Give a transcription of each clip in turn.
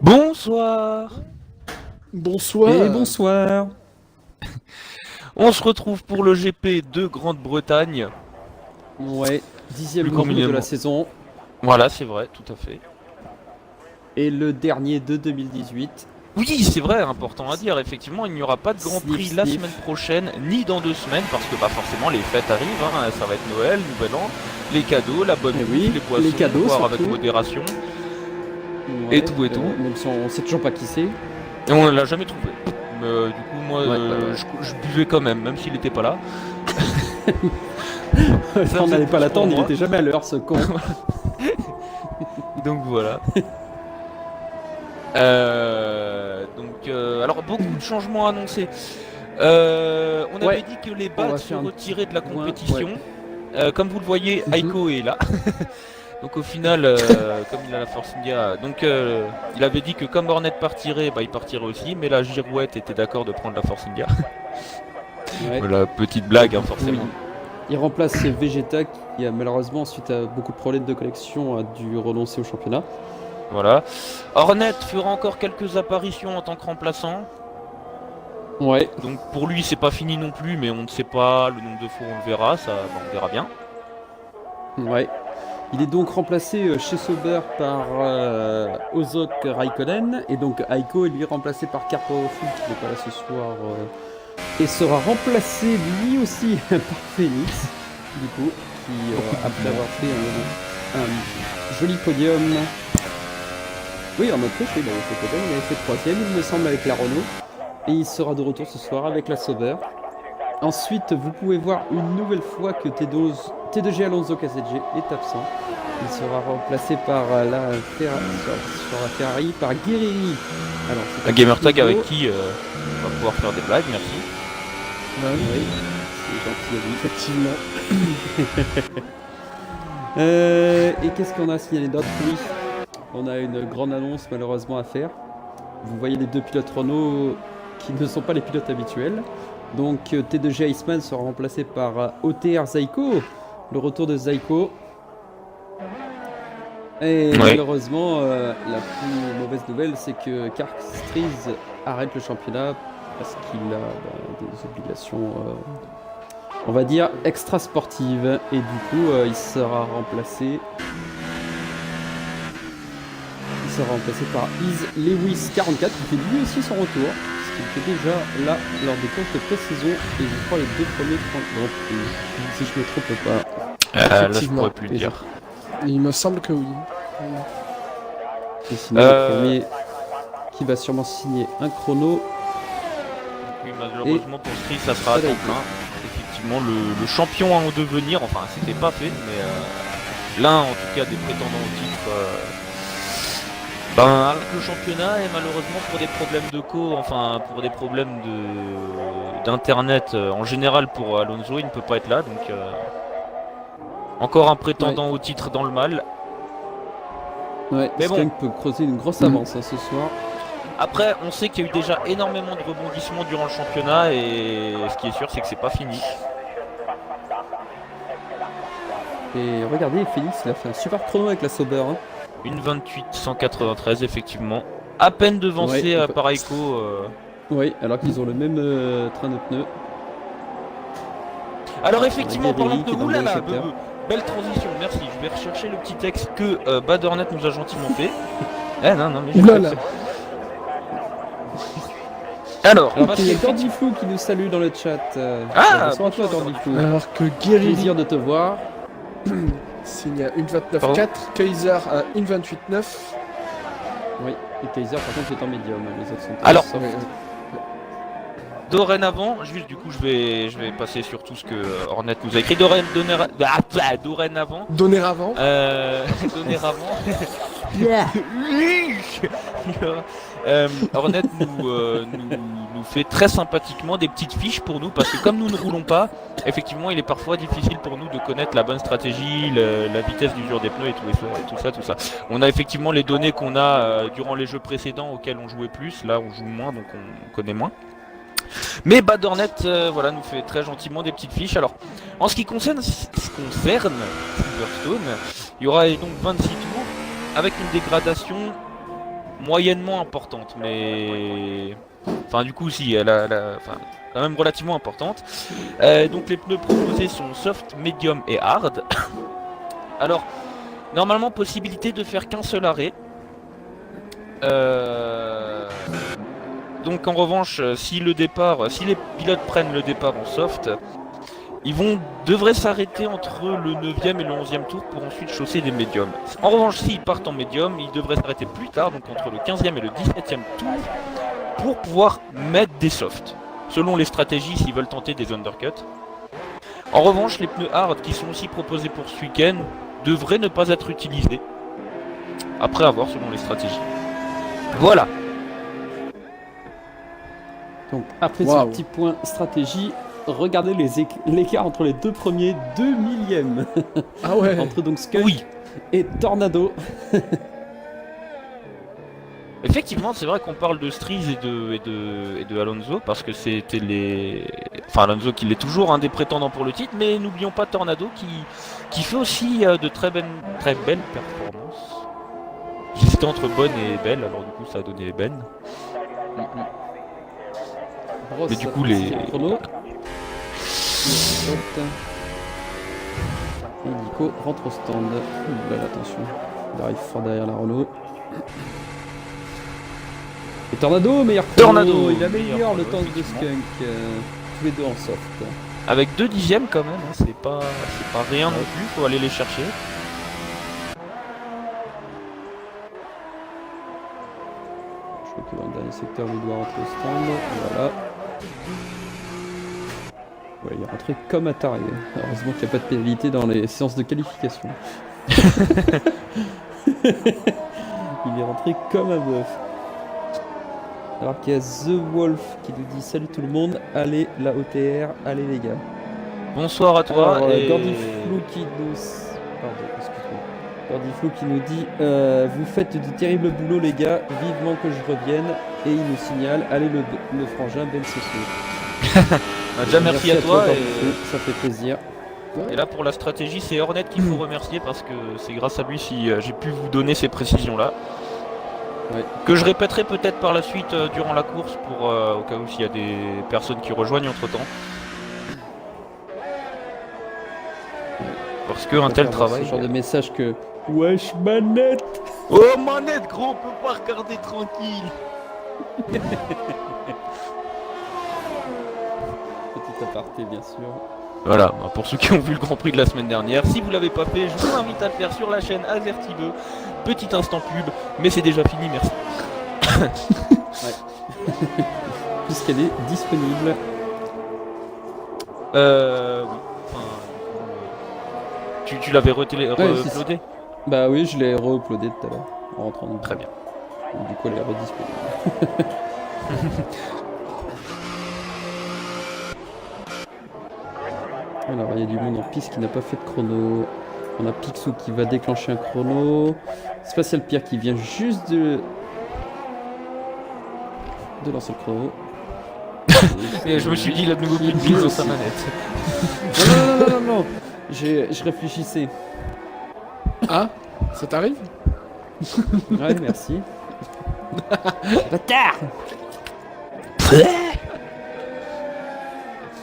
Bonsoir. Bonsoir. Et bonsoir. On se retrouve pour le GP de Grande-Bretagne. Ouais, 10e Plus jour de communément. la saison Voilà, c'est vrai, tout à fait. et le dernier de 2018. Oui, c'est vrai, important à dire. Effectivement, il n'y aura pas de Grand Sniff, Prix la sniff. semaine prochaine, ni dans 2 semaines, parce que forcément les fêtes arrivent. Ça va être Noël, Nouvel An, les cadeaux, la bonne Eh bouffe, oui, les boissons, les cadeaux, boire avec surtout. modération. Ouais, Et tout. Même si on sait toujours pas qui c'est. Et on ne l'a jamais trouvé. Mais du coup, moi, Ouais. je buvais quand même s'il n'était pas là. On n'allait pas plus l'attendre, pour il moi. était jamais à l'heure ce con. Donc voilà. Alors beaucoup de changements annoncés. On avait Ouais. dit que les On va balles faire se un retiraient de la point, compétition. Comme vous le voyez, Mhm. Aiko est là. Donc au final, comme il a la Force India, donc il avait dit que comme Hornet partirait, il partirait aussi. Mais la Girouette était d'accord de prendre la Force India. Ouais. Voilà, petite blague, forcément. Oui. Il remplace Vegeta qui a malheureusement, suite à beaucoup de problèmes de collection, a dû renoncer au championnat. Voilà. Hornet fera encore quelques apparitions en tant que remplaçant. Ouais. Donc pour lui c'est pas fini non plus, mais on ne sait pas le nombre de fois on le verra, on verra bien. Ouais. Il est donc remplacé chez Sauber par Ozok Raikkonen. Et donc Aiko est lui remplacé par Karpo Fu qui n'est pas là ce soir. Et sera remplacé lui aussi par Phoenix. Du coup, qui après avoir fait un joli podium. Oui, en Autriche, oui, il avait fait podium, il avait fait 3ème, il me semble, avec la Renault. Et il sera de retour ce soir avec la Sauber. Ensuite, vous pouvez voir une nouvelle fois que T2G Alonso KZG est absent. Il sera remplacé par la Ferrari par Guerrieri. Alors, c'est Un un gamer tag petit avec logo. qui on va pouvoir faire des blagues, merci. Oui, c'est gentil à lui. Effectivement. Et qu'est-ce qu'on a signalé d'autre? Oui, on a une grande annonce malheureusement à faire. Vous voyez les deux pilotes Renault qui ne sont pas les pilotes habituels. Donc T2G Iceman sera remplacé par OTR Zaiko. Le retour de Zaiko. Et malheureusement, la plus mauvaise nouvelle, c'est que Karl Striz arrête le championnat parce qu'il a des obligations, on va dire, extra-sportives. Et du coup, il sera remplacé par Is Lewis 44, qui fait lui aussi son retour. Parce qu'il était déjà là lors des courses de pré-saison. Et je crois les deux premiers Grand Prix, si je ne me trompe pas. Là je Effectivement. pourrais plus le dire. Il me semble que oui. Et sinon, le premier qui va sûrement signer un chrono. Oui, malheureusement pour Street ça sera à temps plein. Effectivement le champion en devenir, enfin c'était pas fait, mais l'un en tout cas des prétendants au titre arrête le championnat et malheureusement pour des problèmes de pour des problèmes d'internet en général pour Alonso, il ne peut pas être là, donc encore un prétendant au titre dans le mal. Ouais, mais Skank bon, peut creuser une grosse avance ce soir. Après, on sait qu'il y a eu déjà énormément de rebondissements durant le championnat et ce qui est sûr, c'est que c'est pas fini. Et regardez, Félix, il a fait un super chrono avec la Sauber. Hein. Une 28-193, effectivement. À peine devancé par Aiko. Oui, alors qu'ils ont le même train de pneus. Alors effectivement, parlant de oulala, belle transition, merci. Je vais rechercher le petit texte que Bad Hornet nous a gentiment fait. Non, mais Oulala. Alors il y a Gordiflou qui nous salue dans le chat. Bonsoir à toi, Gordiflou. Alors que Guerrieri Plaisir de te voir. signe à 1.29.4, Kaiser à 1.28.9. Oui, et Kaiser par contre est en médium, les autres sont en Alors, soft. Dorénavant, je vais passer sur tout ce que Hornet nous a écrit. Dorénavant. Donéravant. Hornet nous fait très sympathiquement des petites fiches pour nous parce que comme nous ne roulons pas, effectivement il est parfois difficile pour nous de connaître la bonne stratégie, la vitesse d'usure des pneus et tout ça. On a effectivement les données qu'on a durant les jeux précédents auxquels on jouait plus, là on joue moins donc on connaît moins. Mais Bad Hornet nous fait très gentiment des petites fiches. Alors en ce qui concerne Silverstone, il y aura donc 26 tours avec une dégradation moyennement importante, mais... Enfin, du coup, si, enfin, quand même relativement importante. Donc, les pneus proposés sont soft, medium et hard. Alors, normalement, possibilité de faire qu'un seul arrêt. Donc, en revanche, si les pilotes prennent le départ en soft, ils devraient s'arrêter entre le 9e et le 11e tour pour ensuite chausser des médiums. En revanche, s'ils partent en médium, ils devraient s'arrêter plus tard, donc entre le 15e et le 17e tour, pour pouvoir mettre des softs, selon les stratégies s'ils veulent tenter des undercuts. En revanche, les pneus hard qui sont aussi proposés pour ce week-end devraient ne pas être utilisés. Après avoir selon les stratégies. Voilà. Donc après ce petit point stratégie, regardez l'écart entre les deux premiers 2 millièmes. Ah ouais. Entre donc Skunk et Tornado. Effectivement, c'est vrai qu'on parle de Striz et de Alonso parce que c'était enfin Alonso qui l'est toujours un des prétendants pour le titre, mais n'oublions pas Tornado qui fait aussi de très belles performances. J'hésitais entre bonne et belle, alors du coup ça a donné Ben. Mais du coup les chrono. Et Nico rentre au stand. Belle attention. Il arrive fort derrière la Renault. Et Tornado, meilleur chrono. Il améliore le temps de Skunk. Tous les deux en soft. Avec 2 dixièmes quand même, hein, c'est pas rien non plus, faut aller les chercher. Je crois que dans le dernier secteur, il doit rentrer au stand. Voilà. Ouais, il est rentré comme à taré. Heureusement qu'il n'y a pas de pénalité dans les séances de qualification. Il est rentré comme un bœuf. Alors qu'il y a The Wolf qui nous dit salut tout le monde, allez la OTR, allez les gars. Bonsoir à toi. Alors, et... Gordiflou qui nous... Pardon, excuse-moi. Gordiflou qui nous dit vous faites du terrible boulot les gars, vivement que je revienne. Et il nous signale, allez le frangin Ben Soso. Déjà merci à toi. Ça fait plaisir. Et là pour la stratégie, c'est Hornet qu'il faut remercier parce que c'est grâce à lui si j'ai pu vous donner ces précisions là. Ouais. Que je répéterai peut-être par la suite durant la course pour au cas où s'il y a des personnes qui rejoignent entre temps. Parce que un tel travail. Ce genre de message que wesh manette. Oh manette gros, on peut pas regarder tranquille. Petit aparté bien sûr. Voilà, pour ceux qui ont vu le Grand Prix de la semaine dernière, si vous l'avez pas fait, je vous invite à le faire sur la chaîne Azertibeux. Petit instant pub, mais c'est déjà fini, merci. Ouais. Puisqu'elle est disponible. Oui. Enfin, tu l'avais re-uploadé ? Bah oui, je l'ai re-uploadé tout à l'heure en rentrant. Très bien. Et du coup, elle est redisponible. Alors, il y a du monde en piste qui n'a pas fait de chrono. On a Picsou qui va déclencher un chrono. Spatial Pierre qui vient juste de lancer le chrono. Et je me suis dit, il a de nouveau plus de pile sur sa manette. Non. Je réfléchissais. Ah, ça t'arrive? Ouais, merci. Bâtard.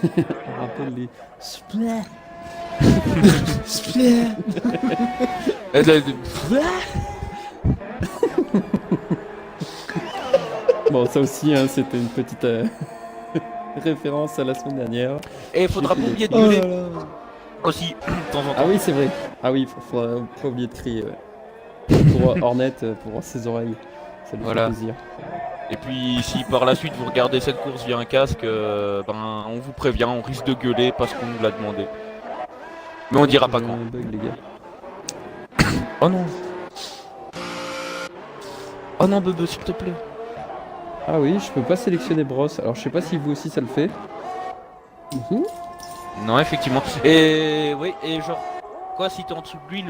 On rappelle les splats. Bon, ça aussi, hein, c'était une petite référence à la semaine dernière. Et il faudra pas oublier de gueuler aussi, de temps en temps. Ah oui, c'est vrai. Ah oui, faudra pas oublier de crier. Ouais. Pour Hornet, pour ses oreilles. Ça lui fait plaisir. Et puis si par la suite vous regardez cette course via un casque, on vous prévient, on risque de gueuler parce qu'on nous l'a demandé. Mais on dira pas quand. Bug, les gars. Oh non. Oh non Bebe, s'il te plaît. Ah oui, je peux pas sélectionner brosse. Alors je sais pas si vous aussi ça le fait. Non, effectivement. Et oui, et genre quoi, si t'es en dessous de lui,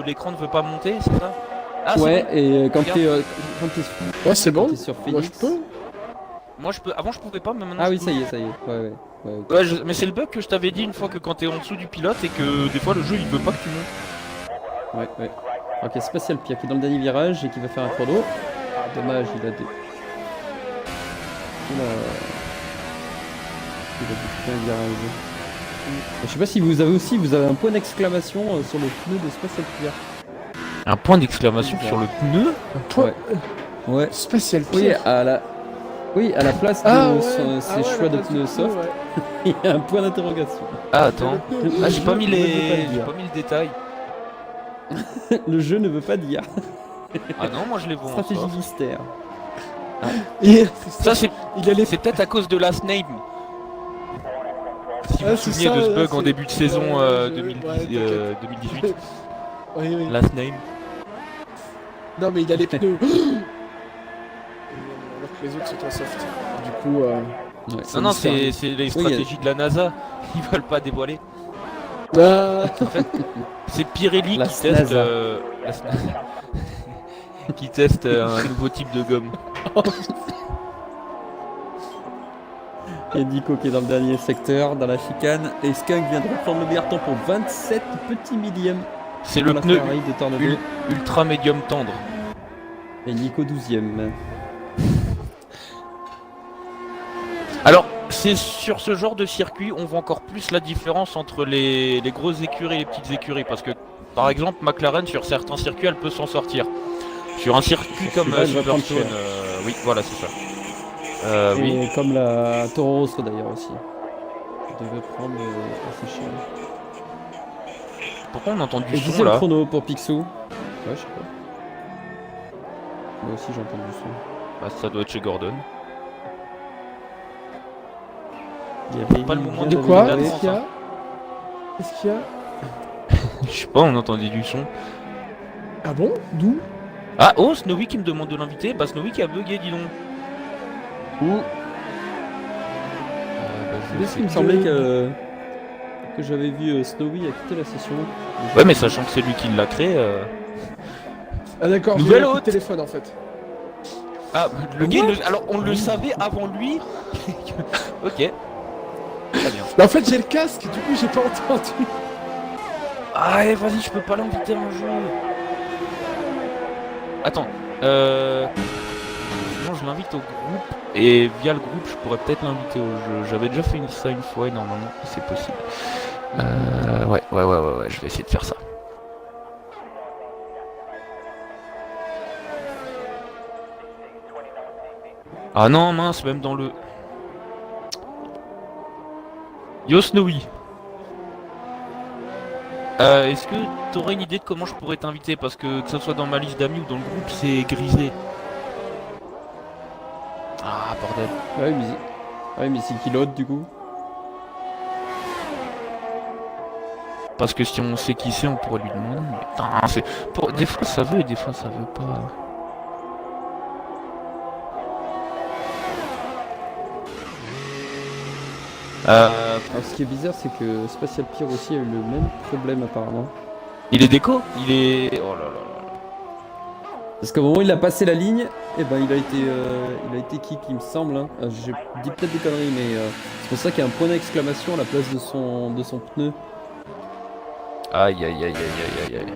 l'écran ne veut pas monter, c'est ça? Ah, ouais, bon. et quand t'es ouais, c'est bon. sur Phoenix. Moi je peux. Moi je peux. Avant je pouvais pas, mais maintenant. Ah je oui, peux. ça y est. Ouais. Ouais, mais c'est le bug que je t'avais dit une fois que quand t'es en dessous du pilote et que des fois le jeu il veut pas que tu montes. Ouais. Ok, Spatial Pierre qui est dans le dernier virage et qui va faire un chrono. dommage, il a des... Il a des points virage. Je sais pas si vous avez un point d'exclamation sur le pneu de Spatial Pierre. Un point d'exclamation sur le pneu. Ouais. Ouais. Spatial Oui, Pierre. à la place de ses choix de pneus soft, il y a un point d'interrogation. Ah attends. Ah j'ai pas mis Je ne veux pas le j'ai dire. pas mis le détail. Le jeu ne veut pas dire. Ah non, moi je les vois en Stratégie soft. mystère. Ça c'est Il allait. peut-être à cause de Last Name. Si vous Ah, vous c'est souvenez ça, de ce là, bug en c'est- début de saison Ouais, 2010, ouais, t'inquiète. 2018. Oui, oui. Last Name. Non, mais il a les pneus. Alors que les autres sont en soft. Du coup, Ouais, Non, non, mystère. c'est les stratégies de la NASA. Ils veulent pas dévoiler. Ah, C'est Pirelli La qui teste, NASA. la NASA. Qui teste un nouveau type de gomme. Il y a Nico qui est dans le dernier secteur, dans la chicane, et Skunk vient de reprendre le meilleur temps pour 27 petits millièmes. C'est pour le la pneu Ferrari de Tornado. ultra médium tendre. Et Nico 12ème. Alors, c'est sur ce genre de circuit, on voit encore plus la différence entre les grosses écuries et les petites écuries. Parce que, par exemple, McLaren, sur certains circuits, elle peut s'en sortir. Sur un circuit comme celui-là, elle va prendre Silverstone, cher. oui, voilà, c'est ça. Et Oui, comme la Toro Rosso d'ailleurs aussi. Elle devait prendre assez cher. pourquoi on entend Et du son dixième là? chrono pour Picsou. Ouais, je sais pas. Moi aussi j'entends du son. Bah, ça doit être chez Gordon. Il y avait Pas le moment de de quoi la Qu'est-ce danse, qu'il y a hein. Qu'est-ce qu'il y a Je sais pas, on entendait du son. Ah bon D'où Ah, oh, Snowy qui me demande de l'inviter. Bah, Snowy qui a bugué, dis donc. Ouh. Je Il me semblait que j'avais vu Snowy a quitté la session. Ouais, mais sachant que c'est lui qui l'a créé. Ah d'accord, j'ai Nouvelle eu un coup de hôte. téléphone en fait. Ah, le gars, alors on le savait avant lui. Ok. Très bien. Bah en fait j'ai le casque, du coup j'ai pas entendu. Ah, eh, vas-y, je peux pas l'inviter en jeu. Attends. Sinon, je l'invite au groupe. Et via le groupe, je pourrais peut-être l'inviter au jeu. J'avais déjà fait ça une fois et normalement, c'est possible. Ouais, je vais essayer de faire ça. Ah non, mince, même dans le... Yo Snowy. Est-ce que t'aurais une idée de comment je pourrais t'inviter? Parce que ce soit dans ma liste d'amis ou dans le groupe, c'est grisé. Ah, bordel. Mais c'est qui l'autre du coup? Parce que si on sait qui c'est, on pourrait lui demander. Mais putain, c'est... Des fois ça veut et des fois ça veut pas. Alors, ce qui est bizarre, c'est que Spatial Pierre aussi a eu le même problème apparemment. Il est déco? Il est... Oh là là. Parce qu'au moment où il a passé la ligne, eh ben il a été kick, il me semble. Hein. J'ai dit peut-être des conneries, mais c'est pour ça qu'il y a un point d'exclamation à la place de son pneu. Aïe aïe aïe aïe aïe aïe aïe.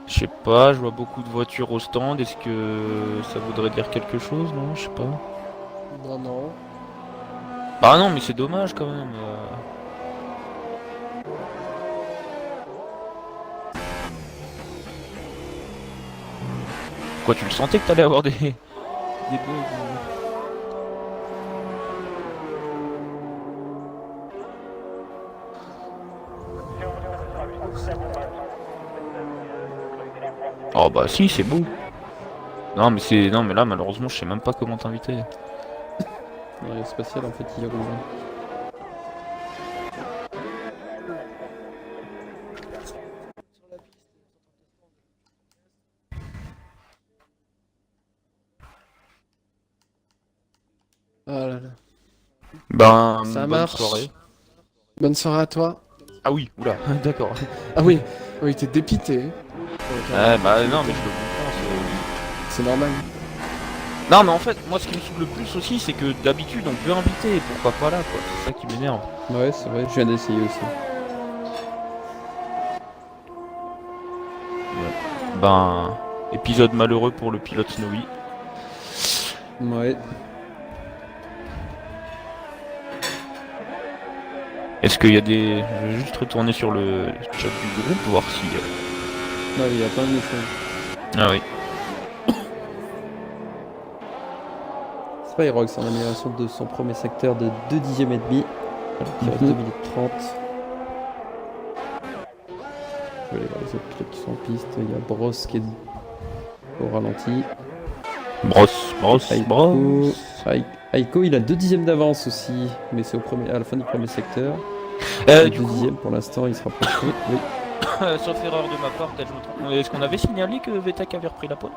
Je sais pas, je vois beaucoup de voitures au stand. Est-ce que ça voudrait dire quelque chose? Non, je sais pas. Non, non. Bah non, mais c'est dommage quand même. Quoi, tu le sentais que t'allais avoir des bugs? Oh bah si, c'est beau. Non mais là malheureusement je sais même pas comment t'inviter. Ouais, Spatial en fait il est rouge. Oh là là. Ben Ça bonne marche. soirée. Bonne soirée à toi. Ah oui, oula, d'accord. Ah oui, oui, t'es dépité. Ouais bah non mais je le comprends. C'est normal. Non mais en fait moi ce qui me saoule le plus aussi c'est que d'habitude on peut inviter et pourquoi pas là quoi, c'est ça qui m'énerve. Ouais, c'est vrai, je viens d'essayer aussi. Ben Épisode malheureux pour le pilote Snowy. Ouais. Est-ce qu'il y a des... Je vais juste retourner sur le chat du groupe, voir si... Non, il y a pas de message. Ah oui. Spyrox en amélioration de son premier secteur de 2 dixièmes et demi. Alors qu'il reste 2 minutes 30. Je vais aller voir les autres pilotes qui sont en piste. Il y a Bros qui est au ralenti. Brosse. Aiko, il a 2 dixièmes d'avance aussi, mais c'est à la fin du premier secteur. Du 2 coup, dixièmes pour l'instant, il se rapproche. Oui. sauf erreur de ma part, peut-être je me trompe. Est-ce qu'on avait signalé que Vettak avait repris la pole?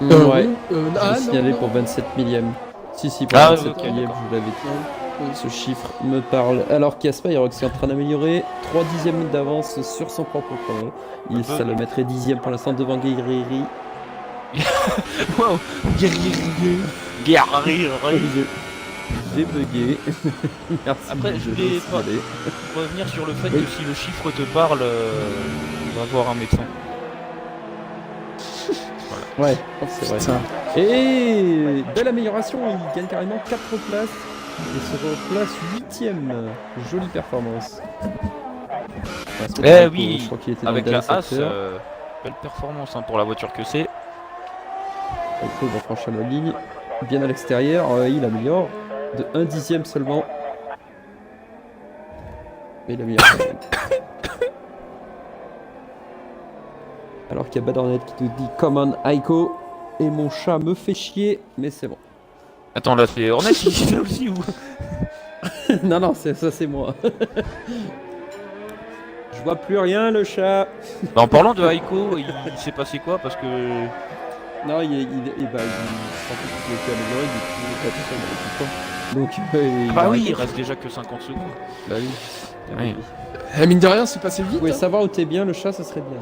Ouais. Oui, J'ai signalé non. pour 27 millième. Si, pour Ah, 27 ok, millième, d'accord. je vous l'avais dit. Oui. Ce chiffre me parle. Alors qu'il y a Spyrox qui est en train d'améliorer 3 dixièmes d'avance sur son propre chrono. Ça le mettrait dixième pour l'instant devant Guerrieri. Wow. Guerrier. J'ai bugué. Merci. Après, de je le voulais pas signaler. revenir sur le fait Oui. que si le chiffre te parle, on va voir un médecin. Ouais, c'est vrai. Putain. Et belle amélioration, il gagne carrément 4 places et se replace 8ème. Jolie performance. Enfin, c'est pas Oui, je crois qu'il était dans avec le la dernier As, secteur. belle performance pour la voiture que c'est. Il va franchir la ligne. Bien à l'extérieur, il améliore de 1 dixième seulement. Mais il améliore quand même. Alors qu'il y a Badornet qui te dit Come on Aiko. Et mon chat me fait chier, mais c'est bon. Attends, là c'est Hornet qui dit ça aussi ou... Non, ça c'est moi. Je vois plus rien le chat. Bah, en parlant de Aiko, il s'est passé quoi? Parce que... Non, il se rend compte qu'il était amélioré depuis pas tout seul avec le temps. Donc, Bah oui, il reste déjà que 50 secondes. Bah oui. Oui. Eh, mine de rien, c'est passé vite. Vous pouvez hein. savoir où t'es bien, le chat, ça serait bien.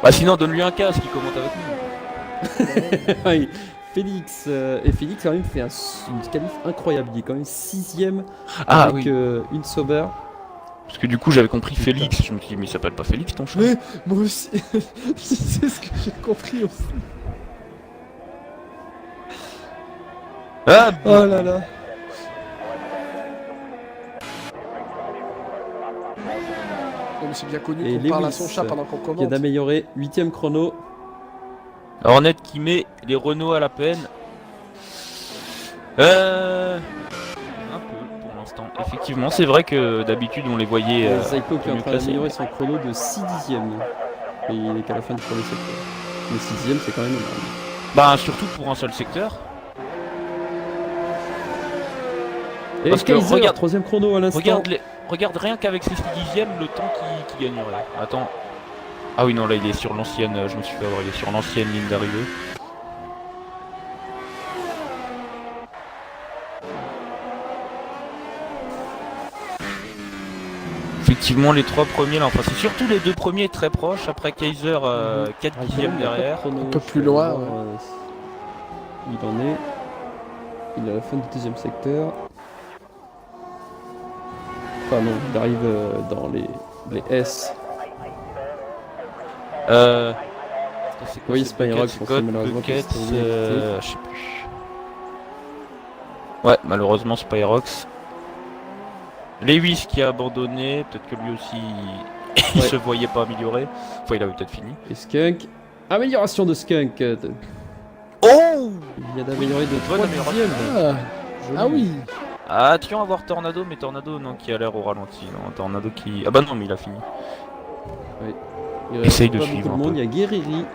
Bah sinon, donne-lui un casque, il commente avec nous. Oui. Félix, et Félix quand même fait une qualif incroyable. Il est quand même 6ème Ah avec une Sauber. Parce que du coup, j'avais compris Félix. Je me suis dit, mais il s'appelle pas Félix ton chat? Mais moi aussi, c'est ce que j'ai compris aussi. Ah, Oh là là. Non, mais c'est bien connu Et qu'on parle à Lewis, son chat pendant qu'on Qui vient commente. d'améliorer 8ème chrono. Hornet qui met les Renault à la peine. Un peu pour l'instant. Effectivement, c'est vrai que d'habitude on les voyait. Zaiko qui est en mieux train classés. d'améliorer son chrono de 6 dixièmes. Et il est qu'à la fin du premier secteur. Mais 6ème, c'est quand même énorme. Bah surtout pour un seul secteur. Et Parce que Kaiser, regarde- 3ème chrono à l'instant. Regarde rien qu'avec ces 6 dixièmes le temps qui gagnerait. Attends. Ah oui non là il est sur l'ancienne. Je me suis fait avoir. Il est sur l'ancienne ligne d'arrivée. Effectivement les 3 premiers là, enfin c'est surtout les 2 premiers très proches, après Kaiser 4 Ah, dixièmes il a pas de derrière. chrono, Un peu je plus vais loin, voir, ouais. où il en est. Il est à la fin du deuxième secteur. Enfin non, il arrive dans les S. C'est quoi, Oui, c'est Spyrox, Buckets, on sait God, malheureusement qu'il Buckets, s'est évité. je sais plus. Ouais, malheureusement Spyrox. Lewis qui a abandonné, peut-être que lui aussi il Ouais. se voyait pas améliorer. Enfin, il avait peut-être fini. Et Skunk. Amélioration de Skunk. Oh Il vient d'améliorer de Bonne 3 amélioration. dixièmes. Ah, ah oui. Attention à voir Tornado, mais Tornado non qui a l'air au ralenti. Non, Tornado qui. Ah bah non, mais il a fini. Il Essaye reste de pas suivre beaucoup de un monde, peu. il y a Guerrieri.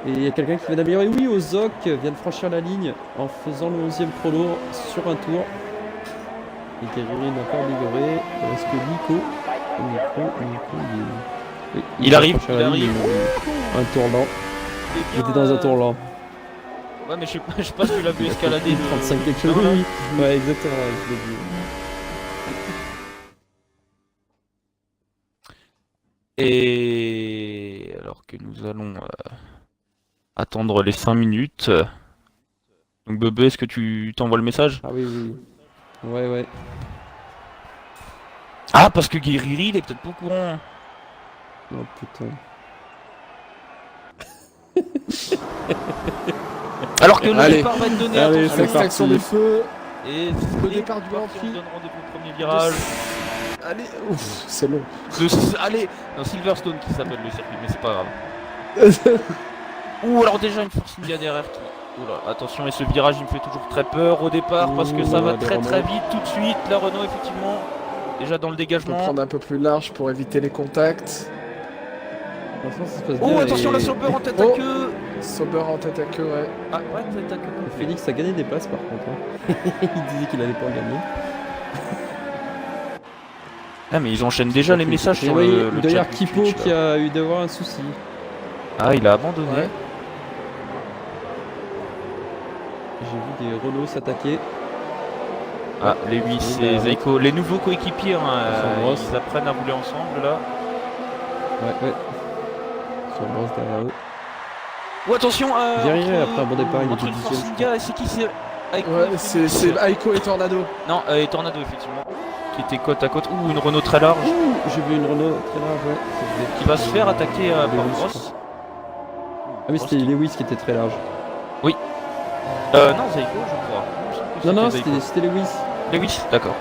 Et il y a quelqu'un qui vient d'améliorer. Oui, Ozok vient de franchir la ligne en faisant le 11ème chrono sur un tour. Et Guerrieri n'a pas amélioré. Il reste que Nico. Oui, Il va arrive, franchir il la ligne, arrive. un tour lent. Il était dans un tour lent. Ouais, mais je sais pas si tu l'as vu escalader le. 35 quelque chose. Non, là. Oui, ouais, exactement. Je l'ai vu. Et alors que nous allons attendre les 5 minutes. Donc Bebe, est-ce que tu t'envoies le message? Ah oui, oui. Ouais, ouais. Ah parce que Guerriri il est peut-être pas au courant. Oh putain. Alors que le Allez. départ va être donné, Allez, attention. c'est L'extraction parti. des feux. Et Le départ du Grand On Prix. donne rendez-vous au premier virage. Allez, ouf, c'est long. Allez, non, Silverstone qui s'appelle le circuit, mais c'est pas grave. Ouh, alors déjà une force India derrière qui... Oula, attention, et ce virage il me fait toujours très peur au départ parce que ça Ouh, va des très très Renault. vite tout de suite. La Renault effectivement, déjà dans le On peut dégagement. prendre un peu plus large pour éviter les contacts. Franchement, ça se passe Oh, bien. attention, et- la Sauber en tête à Oh. queue. Sauber en tête à queue, ouais. Ah, ouais, tête à queue. Félix a gagné des places par contre. Hein. Il disait qu'il allait pas en gagner. Ah, mais ils enchaînent déjà les messages Et sur oui, le d'ailleurs, chat du Kipo Twitch, qui là. a eu d'avoir un souci. Ah, il a abandonné. Ouais. J'ai vu des Renault s'attaquer. Ah, les 8, c'est Zeiko. Les nouveaux coéquipiers, hein, Sur Ross. ils apprennent à rouler ensemble là. Ouais. Sur Brosse derrière eux. Oh, attention, Guerrier, entre- après un bon départ, il entre était une 10e. force India, et c'est qui c'est Aiko, Ouais, c'est Aiko et Tornado. Non, et Tornado effectivement, qui était côte à côte. Ouh, une Renault très large, Ouh, j'ai vu une Renault très large, ouais. qui va se faire attaquer par Lewis, je Ross. crois. Ah oui, c'était Lewis qui était très large. Non, Zeiko, je crois. Il me semble que Non, Zeiko. c'était Lewis. Lewis, d'accord.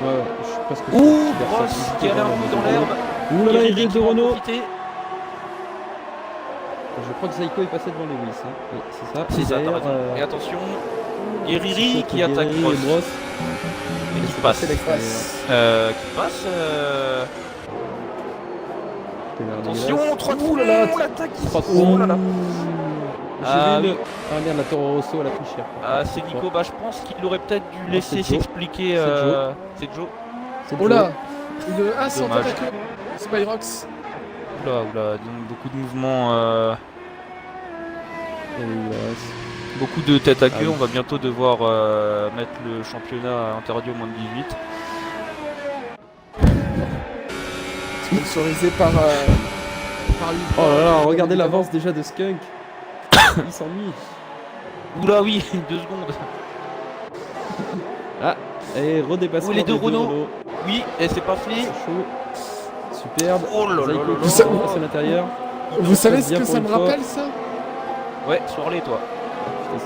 Ouais, je suis presque sûr. Ouh, Super, Ross ça, qui allait un peu dans l'herbe. Ouh là là, il y a Guerrier deux qui va en Renault. profiter. Je crois que Zaiko est passé devant Lewis. Hein. Oui, c'est ça. C'est Et ça, t'as derrière, raison. Et attention, Guerrieri c'est qui attaque Guerrieri Ross. et Brosse. Et qui C'est passe. l'extérieur. Qui passe. Attention, 3 de Ouh là là, l'attaque qui trois de Oh là là. Ah, J'ai vu oui. Ah merde, la Toro Rosso, elle a pris cher. Ah, c'est Nico, bah je pense qu'il aurait peut-être dû Non, laisser c'est Joe. s'expliquer. C'est Joe. C'est Joe. C'est Oh là, une As en Dommage. tête à queue. Spyrox. Oula, donc beaucoup de mouvements, beaucoup de tête à queue. Ah oui. On va bientôt devoir mettre le championnat interdit au moins de 18. Sponsorisé par lui. Oh là là, regardez l'avance déjà de Skunk. Il s'ennuie. Oula, oui, 2 secondes. Et redépassement Où les deux des Renault. Oui, et c'est pas fait. C'est chaud. Superbe. Oh là là Zaiko là qui là. se passe à l'intérieur. Vous savez ce bien que pour ça une me fois. rappelle ça? Ouais, soirée toi.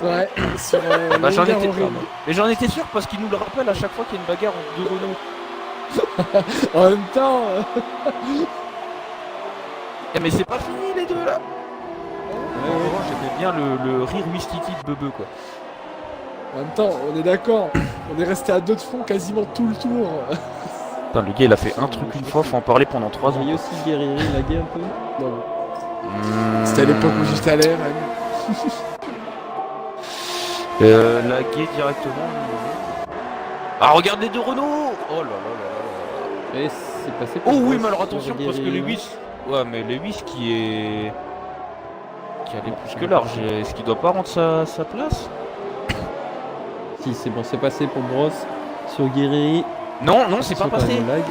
Ouais, sur Bah, j'en le étais- Hungaroring. Mais j'en étais sûr parce qu'il nous le rappelle à chaque fois qu'il y a une bagarre entre 2 Renault. En même temps, Eh, mais c'est pas fini les deux là. Ouais, ouais. J'aimais bien le rire Wistiti de Bebe quoi. en même temps, on est d'accord. On est resté à 2 de fond quasiment tout le tour. Putain, le gars il a fait un truc une fois, faut en parler pendant 3 Vous ans. voyez aussi Guerrieri laguer un peu. Non, c'était à l'époque où j'étais à l'air. Laguer directement. Ah, regarde les deux Renault. Oh là là là là. Et c'est passé Oh pour oui, Brosse mais alors sur attention parce que Guerrieri. Lewis. Ouais, mais Lewis qui allait plus que large. Est-ce qu'il doit pas rendre sa place? Si, c'est bon, c'est passé pour Brosse sur Guerrieri. Non, non, c'est pas Attention quand passé. même au lag.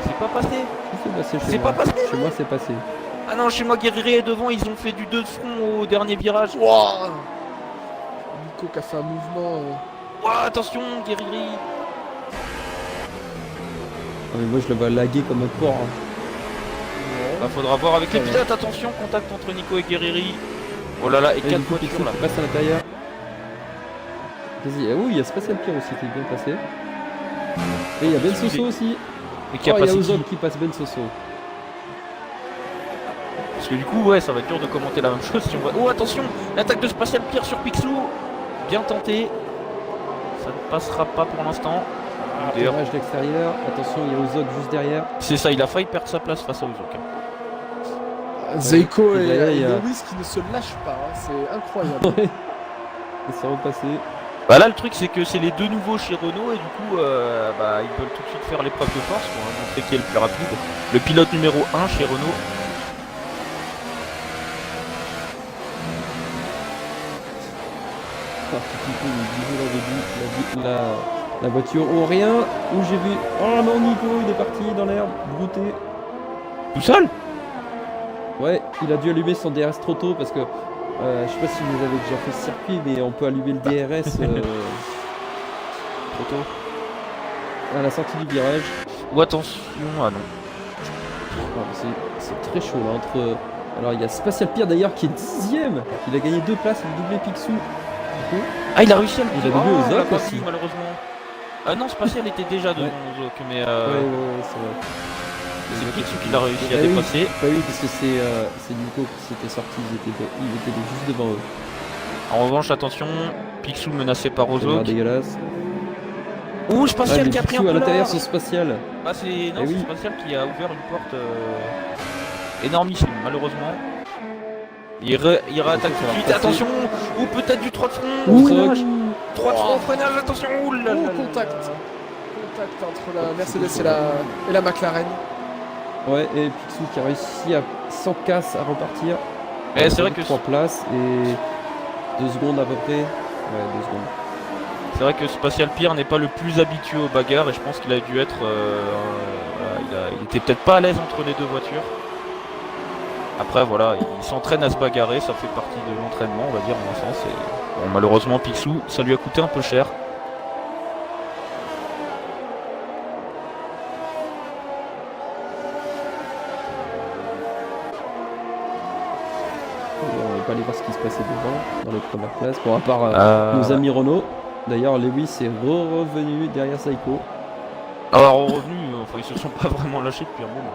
C'est pas passé. Si, c'est passé chez C'est moi. pas passé. Chez moi, c'est passé. Ah non, chez moi Guerrier est devant, ils ont fait du 2 de front au dernier virage. Wouah, Nico qui a fait un mouvement. Ouah, attention, Guerrier. Ah, mais moi, je le vois laguer comme un porc. Hein. Bah, faudra voir avec les Ouais. pilotes. Attention, contact entre Nico et Guerrieri. Oh là là, et Et 4 du coup, voitures Pixel là. qui passe à l'intérieur. Vas-y, ah oui, il y a Spatial Pierre aussi qui est bien passé. Et il y a Ben Soso aussi. Et qui a Oh, il y a passé Ozok qui qui passe Ben Soso. Parce que du coup, ouais, ça va être dur de commenter la même chose si on va. Oh, attention, l'attaque de Spatial Pierre sur Pixlou. Bien tenté. Ça ne passera pas pour l'instant. D'ailleurs, Virage d'extérieur. Attention, il y a Ozok juste derrière. c'est ça, il a failli perdre sa place face à Ozok. Hein. Zeiko Et et, derrière, il y a- Lewis qui ne se lâchent pas. Hein. C'est incroyable. Et ça repassé. Bah là, le truc, c'est que c'est les deux nouveaux chez Renault et du coup, bah, ils veulent tout de suite faire l'épreuve de force pour montrer qui est le plus rapide. Le pilote numéro 1 chez Renault. Ah, petit peu, il disait la voiture au rien. Où j'ai vu. Oh non, Nico, il est parti dans l'herbe, brouté. Tout seul? Ouais, il a dû allumer son DRS trop tôt parce que je sais pas si vous avez déjà fait ce circuit, mais on peut allumer le DRS Trop tôt. à la sortie du virage. Ou attention, ah non. C'est très chaud là entre. Alors il y a Spatial Pierre d'ailleurs qui est 10ème. Il a gagné 2 places, il a doublé Picsou. Du coup, Ah, il a réussi à le Il avait vu il l'a Ozok pas aussi. vu, malheureusement. Ah non, Spatial était déjà devant Ozok, mais ouais, c'est vrai. c'est Picsou qui l'a réussi à Ah oui. dépasser. Bah oui, parce que c'est Nico qui s'était sorti, il était juste devant eux. En revanche, attention, Picsou menacé par C'est vraiment Ozok. dégueulasse. Ouh, Ah, Spatial mais qui a pris un Picsou à peu l'intérieur large. sur Spatial. Bah c'est non, Eh c'est oui. Spatial qui a ouvert une porte énormissime, malheureusement. Il réattaque tout de suite, passer. attention. Ou peut-être du 3 de front. Ouh. Freinage. 3 de front, freinage, attention. Ouh là là là là. Contact entre la Mercedes et la McLaren. Ouais, et Picsou qui a réussi à, sans casse à repartir. Eh, c'est vrai que 3 places et 2 secondes à peu près. Ouais, 2 secondes. c'est vrai que Spatial Pierre n'est pas le plus habitué aux bagarres et je pense qu'il a dû être il était peut-être pas à l'aise entre les deux voitures. Après voilà, il s'entraîne à se bagarrer, ça fait partie de l'entraînement, on va dire en un sens. Et bon, malheureusement Picsou, ça lui a coûté un peu cher. On va pas aller voir ce qui se passait devant, dans les premières places. Bon, à part nos Ouais. amis Renault. D'ailleurs, Lewis est revenu derrière Saiko. Alors revenu, enfin ils se sont pas vraiment lâchés depuis un moment.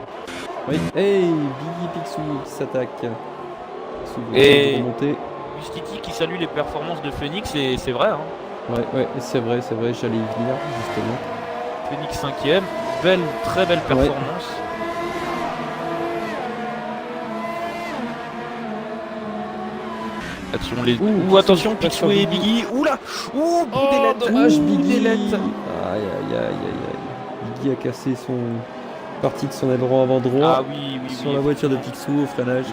Oui, hey, Biggie Picsou qui s'attaque. Picsou veut Et- remonter. Justiti qui salue les performances de Phoenix et c'est vrai, hein. Ouais, c'est vrai, j'allais y venir justement. Phoenix 5ème, très belle performance. Attention les. Ouh, Attention Picsou, Picsou pas et sur Biggie. Oula. Ouh, bout d'ailette. dommage, Ouh, Biggie. d'ailette. Aïe. Biggie a cassé son partie de son aileron avant droit Ah oui, oui, sur oui. la voiture de Picsou au freinage.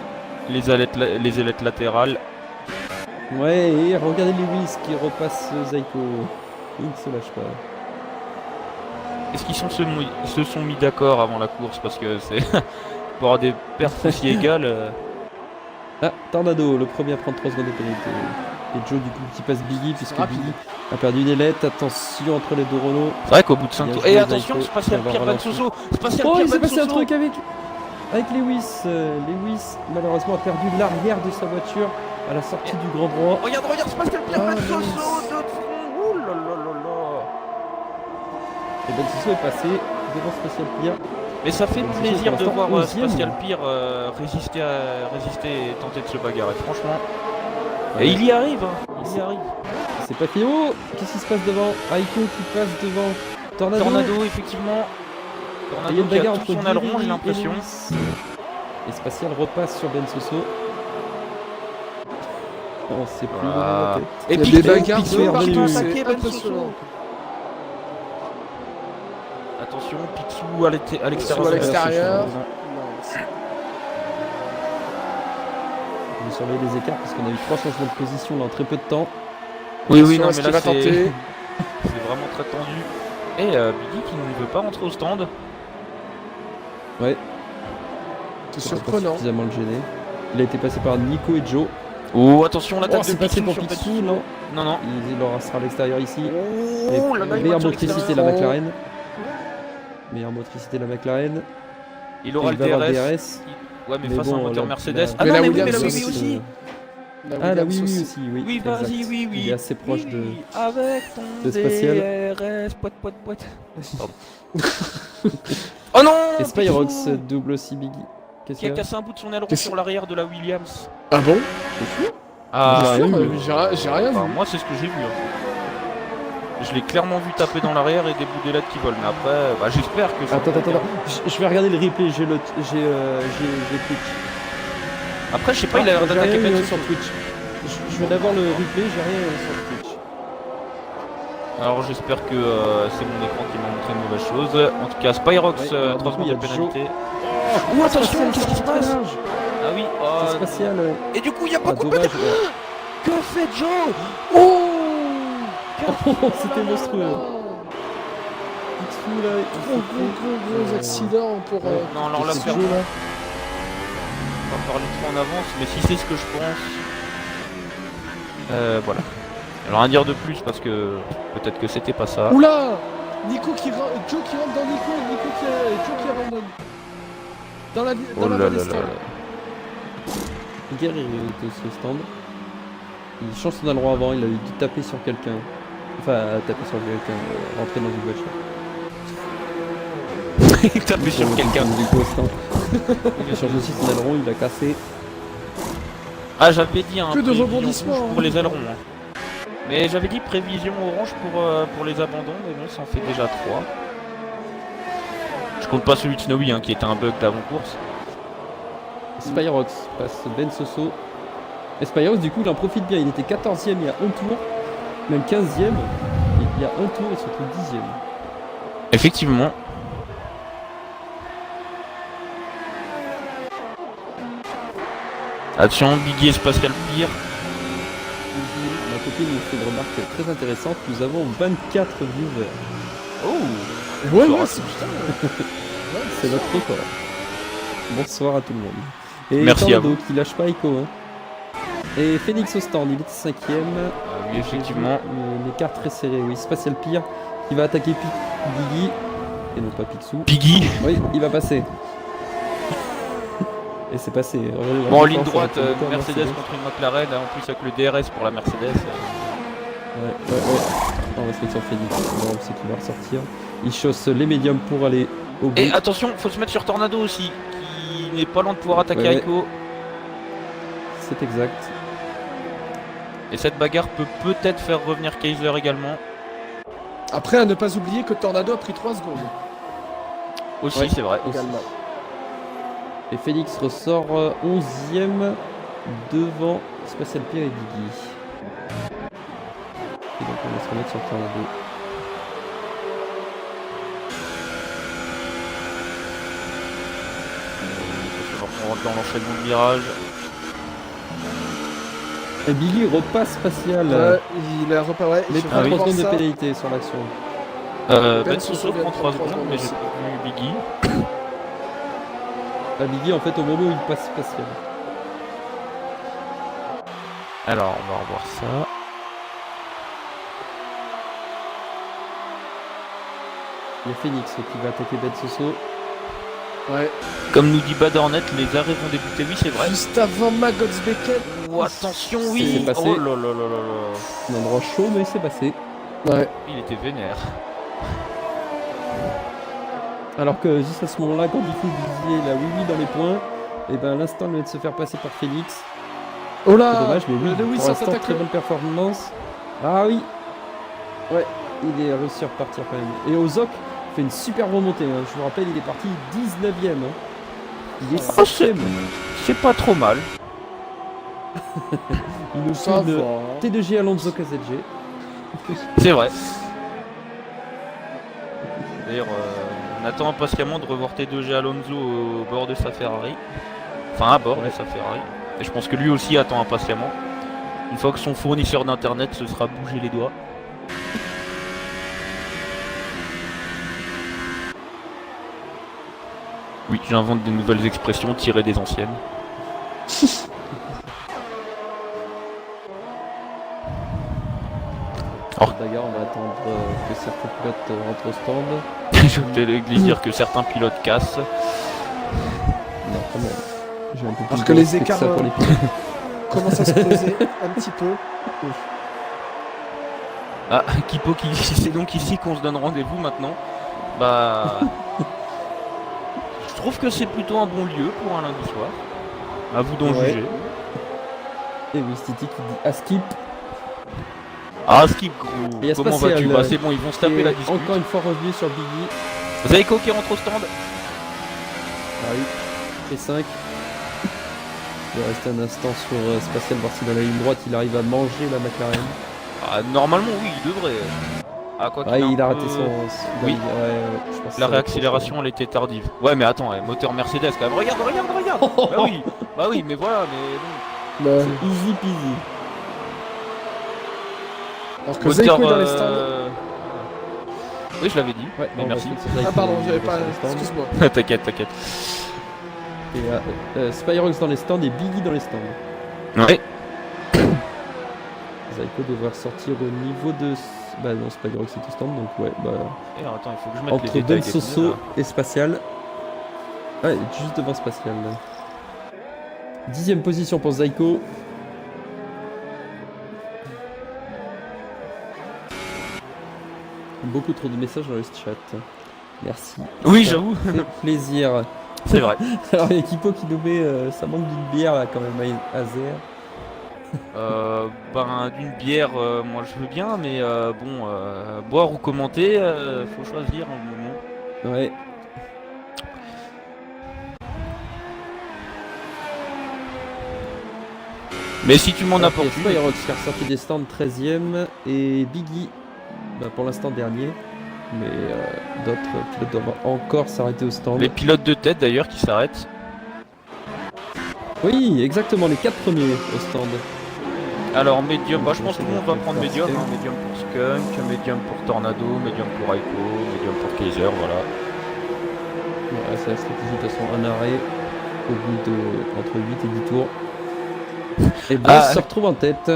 Les ailettes latérales. Ouais, et regardez Lewis qui repasse Zaiko. Il ne se lâche pas. Est-ce qu'ils se sont mis d'accord avant la course parce que c'est pour avoir des perfs aussi égales. Ah, Tornado, le premier à prendre 3 secondes de pénalité. Et Joe du coup qui passe Biggie puisque rapide. Biggie a perdu une ailette. Attention entre les deux Renault. C'est vrai qu'au bout de 5 Bien tours. joué, Et attention, Zaiko, Spatial qui va Pierre Van relancer. Soso. Spatial Oh, Pierre il s'est Van passé un Soso. truc avec Lewis. Lewis malheureusement a perdu l'arrière de sa voiture à la sortie du grand droit. Regarde, Spatial Pierre Ah, Van Soso. mince. De front. Ouh là là là là. Et Ben Soso est passé devant Spatial Pierre. Mais ça fait Donc, c'est plaisir pour de l'instant voir 11e. Spatial Pierre résister et tenter de se bagarrer, franchement. Ouais. Et il y arrive, hein. Il y arrive. C'est pas fini. Oh, qu'est-ce qui se passe devant Aiko qui passe devant Tornado. Tornado, effectivement. Et il y a une Tornado qui a bagarre tout entre son aileron, Guiri j'ai et l'impression. Lewis. Et Spatial repasse sur Ben Soso. On sait plus où Voilà. on est. Et Il y a Picsou, des bagarres Picsou de est partout, revenu. c'est Ben impressionnant. Soso. Attention, Picsou à l'extérieur. à l'extérieur. Non. Mince. On va surveiller les écarts parce qu'on a eu 3 changements de position là en très peu de temps. Oui, Attention non, à ce mais qu'il là, va tenter. c'est vraiment très tendu. Et Biggie qui ne veut pas rentrer au stand. Ouais, C'est ça peut pas surprenant. suffisamment le gêner. Il a été passé par Nico et Joe. Oh, attention, l'attaque Oh, de c'est passé Picsou pour sur Picsou, Picsou. non. Non. Il aura sera à l'extérieur ici. Oh, là, là, il Meilleure va sur motricité l'extérieur. la McLaren. Meilleure motricité la McLaren. Il aura il le va avoir DRS. DRS. Ouais, mais Mais face à un bon, moteur la- Mercedes. la- Ah Mais non, la mais oui, mais Williams la Willy aussi. aussi. Ah la Williams oui aussi. aussi, oui. Oui, vas-y, exact. oui. Il est assez proche de. Oui, avec ton de Spatial. DRS. Poète. Pardon. Oh non Et Spyrox Picsou double aussi Biggie. Qu'est-ce qui a qu'il y a cassé un bout de son aileron Qu'est-ce- sur l'arrière de la Williams. Ah bon Ah, J'ai rien Sûr, vu. J'ai rien Enfin, vu. moi c'est ce que j'ai vu. Hein. Je l'ai clairement vu taper dans l'arrière et des bouts d'ailettes qui volent. Mais après, bah, j'espère que ça. Attends. Je vais regarder le replay, j'ai Twitch. Après, je sais pas, il a l'air J'ai d'attaquer rien Ben sur Soso. Twitch. Je vais d'abord le replay, j'ai rien sur Twitch. Alors j'espère que c'est mon écran qui m'a montré une mauvaise chose. En tout cas, Spyrox, Ouais, alors, 3 du coup, secondes de il y a Joe. pénalité. Oh, attention, qu'est-ce qui se passe? Ah oui, C'est spatial. et du coup, il y a Ah, beaucoup de dommage. Que fait Joe? Oh Oh, c'était monstrueux. Picsou là, Gros accident pour. Non, alors là, c'est faire- Joe là. on va parler trop en avance, mais si c'est ce que je pense, voilà. Alors rien dire de plus parce que peut-être que c'était pas ça. Oula Joe qui rentre dans Nico qui abandonne. Dans la Oh dans là la là des là stands. là. Guerrier est aussi au stand. Il change son aileron avant, il a dû taper sur quelqu'un. Enfin, taper sur quelqu'un, rentrer dans une voiture. Taper sur quelqu'un. Du coup, au stand. Il a changé aussi son aileron, il a cassé. Ah, j'avais dit un Que de prévision rebondissements, rouge pour les ailerons. Hein. Mais j'avais dit prévision orange pour les abandons, mais bon, ça en fait déjà 3. Je compte pas celui de Snowy hein, qui était un bug d'avant-course. Spyrox passe Ben Soso. Et Spyrox, du coup, il en profite bien. Il était 14ème il y a un tour, même 15ème. Il y a un tour, il se retrouve 10ème. Effectivement. Attention, Biggie et Spatial Pire. Ma copine nous fait une remarque très intéressante. Nous avons 24 viewers. Oh Ouais, Bonsoir ouais, à c'est putain. C'est notre record. Bonsoir à tout le monde. Et Merci à Tornado vous. qui lâche pas Echo. Hein. Et Phoenix au stand, il était 5ème. Oui, effectivement. L'écart très serré, oui. Spatial Pire qui va attaquer Biggie. Et non pas Picsou. Piggy. Oui, il va passer. Et c'est passé. Regardez la Bon, en différence ligne avec droite, le moteur Mercedes contre une McLaren, en plus avec le DRS pour la Mercedes. Ouais. On va se mettre sur Phoenix. On sait qu'il va ressortir. Il chausse les médiums pour aller au bout. Et attention, faut se mettre sur Tornado aussi, qui n'est pas loin de pouvoir attaquer Ouais. Aiko. C'est exact. Et cette bagarre peut peut-être faire revenir Kaiser également. Après, à ne pas oublier que Tornado a pris 3 secondes Aussi, Ouais. c'est vrai. également. Et Félix ressort 11ème devant Spatial Pire et Biggie. Et donc on va se remettre sur Tornado. On rentre dans l'enchaînement de virage. Et Biggie repasse Spatial. Il a repas, ouais. Mais je prend vais 3 voir secondes de ça. pénalité sur l'action. Ben Soso prend 3 secondes, mais j'ai aussi. pas vu Biggie. Biggie en fait au moment où il passe Spatial. Alors, on va revoir ça. Il y a Phoenix qui va attaquer Ben Soso. Ouais. Comme nous dit Bad Hornet, les arrêts vont débuter, oui, c'est vrai. Juste avant Magots Beckett. Oh, attention, C'est oui. passé. Oh là là là là là. Un endroit chaud mais c'est passé. Ouais. Il était vénère. Alors que juste à ce moment-là, quand il faut viser la oui dans les points, et ben l'instant vient de se faire passer par Félix. Oh C'est là. dommage, mais oui, Lewis pour en l'instant, attaque. très bonne performance. Ah oui. Ouais, il est réussi à repartir quand même. Et Ozok fait une super remontée. Hein. Je vous rappelle, il est parti 19ème. Hein. Il est Oh, 7ème. C'est pas trop mal. Il nous Ça fait une va. T2G Alonso KZG. C'est vrai. D'ailleurs, on attend impatiemment de revoir T2G Alonso au bord de sa Ferrari. Enfin, à bord de sa Ferrari. Et je pense que lui aussi attend impatiemment. Une fois que son fournisseur d'internet se sera bougé les doigts. Oui, j'invente des nouvelles expressions tirées des anciennes. D'ailleurs, on va attendre que certains pilotes rentrent au stand. Je voulais dire que certains pilotes cassent. Non, quand même. J'ai un peu plus Alors de que les respect écarts, ça pour les pilotes. Commence à se poser un petit peu. Ah, Kipo qui c'est donc ici qu'on se donne rendez-vous maintenant. Bah. Je trouve que c'est plutôt un bon lieu pour un lundi soir. À vous d'en Ouais. juger. Et oui, Stiti qui dit à skip. Ah, Skip gros. Et il y a Comment Spatial, vas-tu? Bah c'est bon, ils vont se taper Et la dispute. encore une fois revenu sur Biggie. Zaiko qui rentre au stand. Ah oui, P5. Il va rester un instant sur Spatial, voir si dans la ligne droite il arrive à manger la McLaren. Ah, normalement oui, il devrait. Ah quoi Ah, qu'il il un a raté peu- son. Oui. Ouais, je pense que La ça va être réaccélération elle était tardive. Ouais mais attends, moteur Mercedes quand même. Regarde. Bah oui, mais voilà, mais bon. Ouais. trop chaud. Easy peasy. Alors que Zaiko est dans les stands. Oui, je l'avais dit. Ouais, Mais on va merci. se mettre sur Zaiko, Ah pardon, il j'avais va pas. sur les stands. Excuse-moi. T'inquiète. Et Spyrox dans les stands et Biggie dans les stands. Ouais. Zaiko devrait ressortir au niveau de. Bah non, Spyrox est au stand donc ouais. Bah, Et alors, attends, il faut que je mette les entre détails Ben des pneus, Soso là. et Spatial. Ouais, juste devant Spatial. 10ème position pour Zyko. Beaucoup trop de messages dans le chat. Merci. Oui, Ça j'avoue. fait plaisir. C'est vrai. Alors il y a Kipo qui nous met ça manque d'une bière là quand même à Azer. Ben, d'une bière, moi je veux bien, mais bon, boire ou commenter, faut choisir un moment. Ouais. Mais si tu m'en Alors, apportes il y a Skyrock qui est ressorti des stands 13ème et Biggie bah, pour l'instant dernier. Mais d'autres pilotes doivent encore s'arrêter au stand. les pilotes de tête d'ailleurs qui s'arrêtent. Oui, exactement, les 4 premiers au stand. Alors médium, bah, je pense que tout le monde va prendre médium, hein. Médium pour Skunk, médium pour Tornado, médium pour Aiko, médium pour Kaiser, voilà. Ouais, c'est la stratégie de toute façon, un arrêt au bout de entre 8 et 10 tours. Et Boss se retrouve en tête.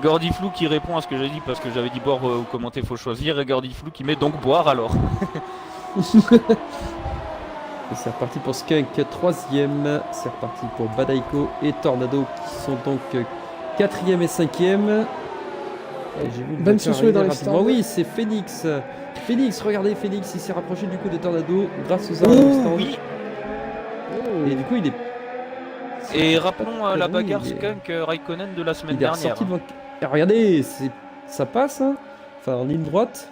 Gordy Flou qui répond à ce que j'ai dit parce que j'avais dit boire ou commenter faut choisir, et Gordy Flou qui met donc boire alors. Et c'est reparti pour Skunk 3ème, c'est reparti pour Badaiko et Tornado qui sont donc 4ème et 5ème. Et j'ai vu une Ben voiture Sousou est dans arriver les rapidement. stands. Oui, c'est Phoenix. Phoenix, regardez Phoenix, il s'est rapproché du coup de Tornado grâce aux armes au stand. Oui. Et du coup, il est Et rappelons la Oui, bagarre il est- Skunk Raikkonen de la semaine Il est dernière. ressorti devant... Et regardez, ça passe, hein. Enfin en ligne droite.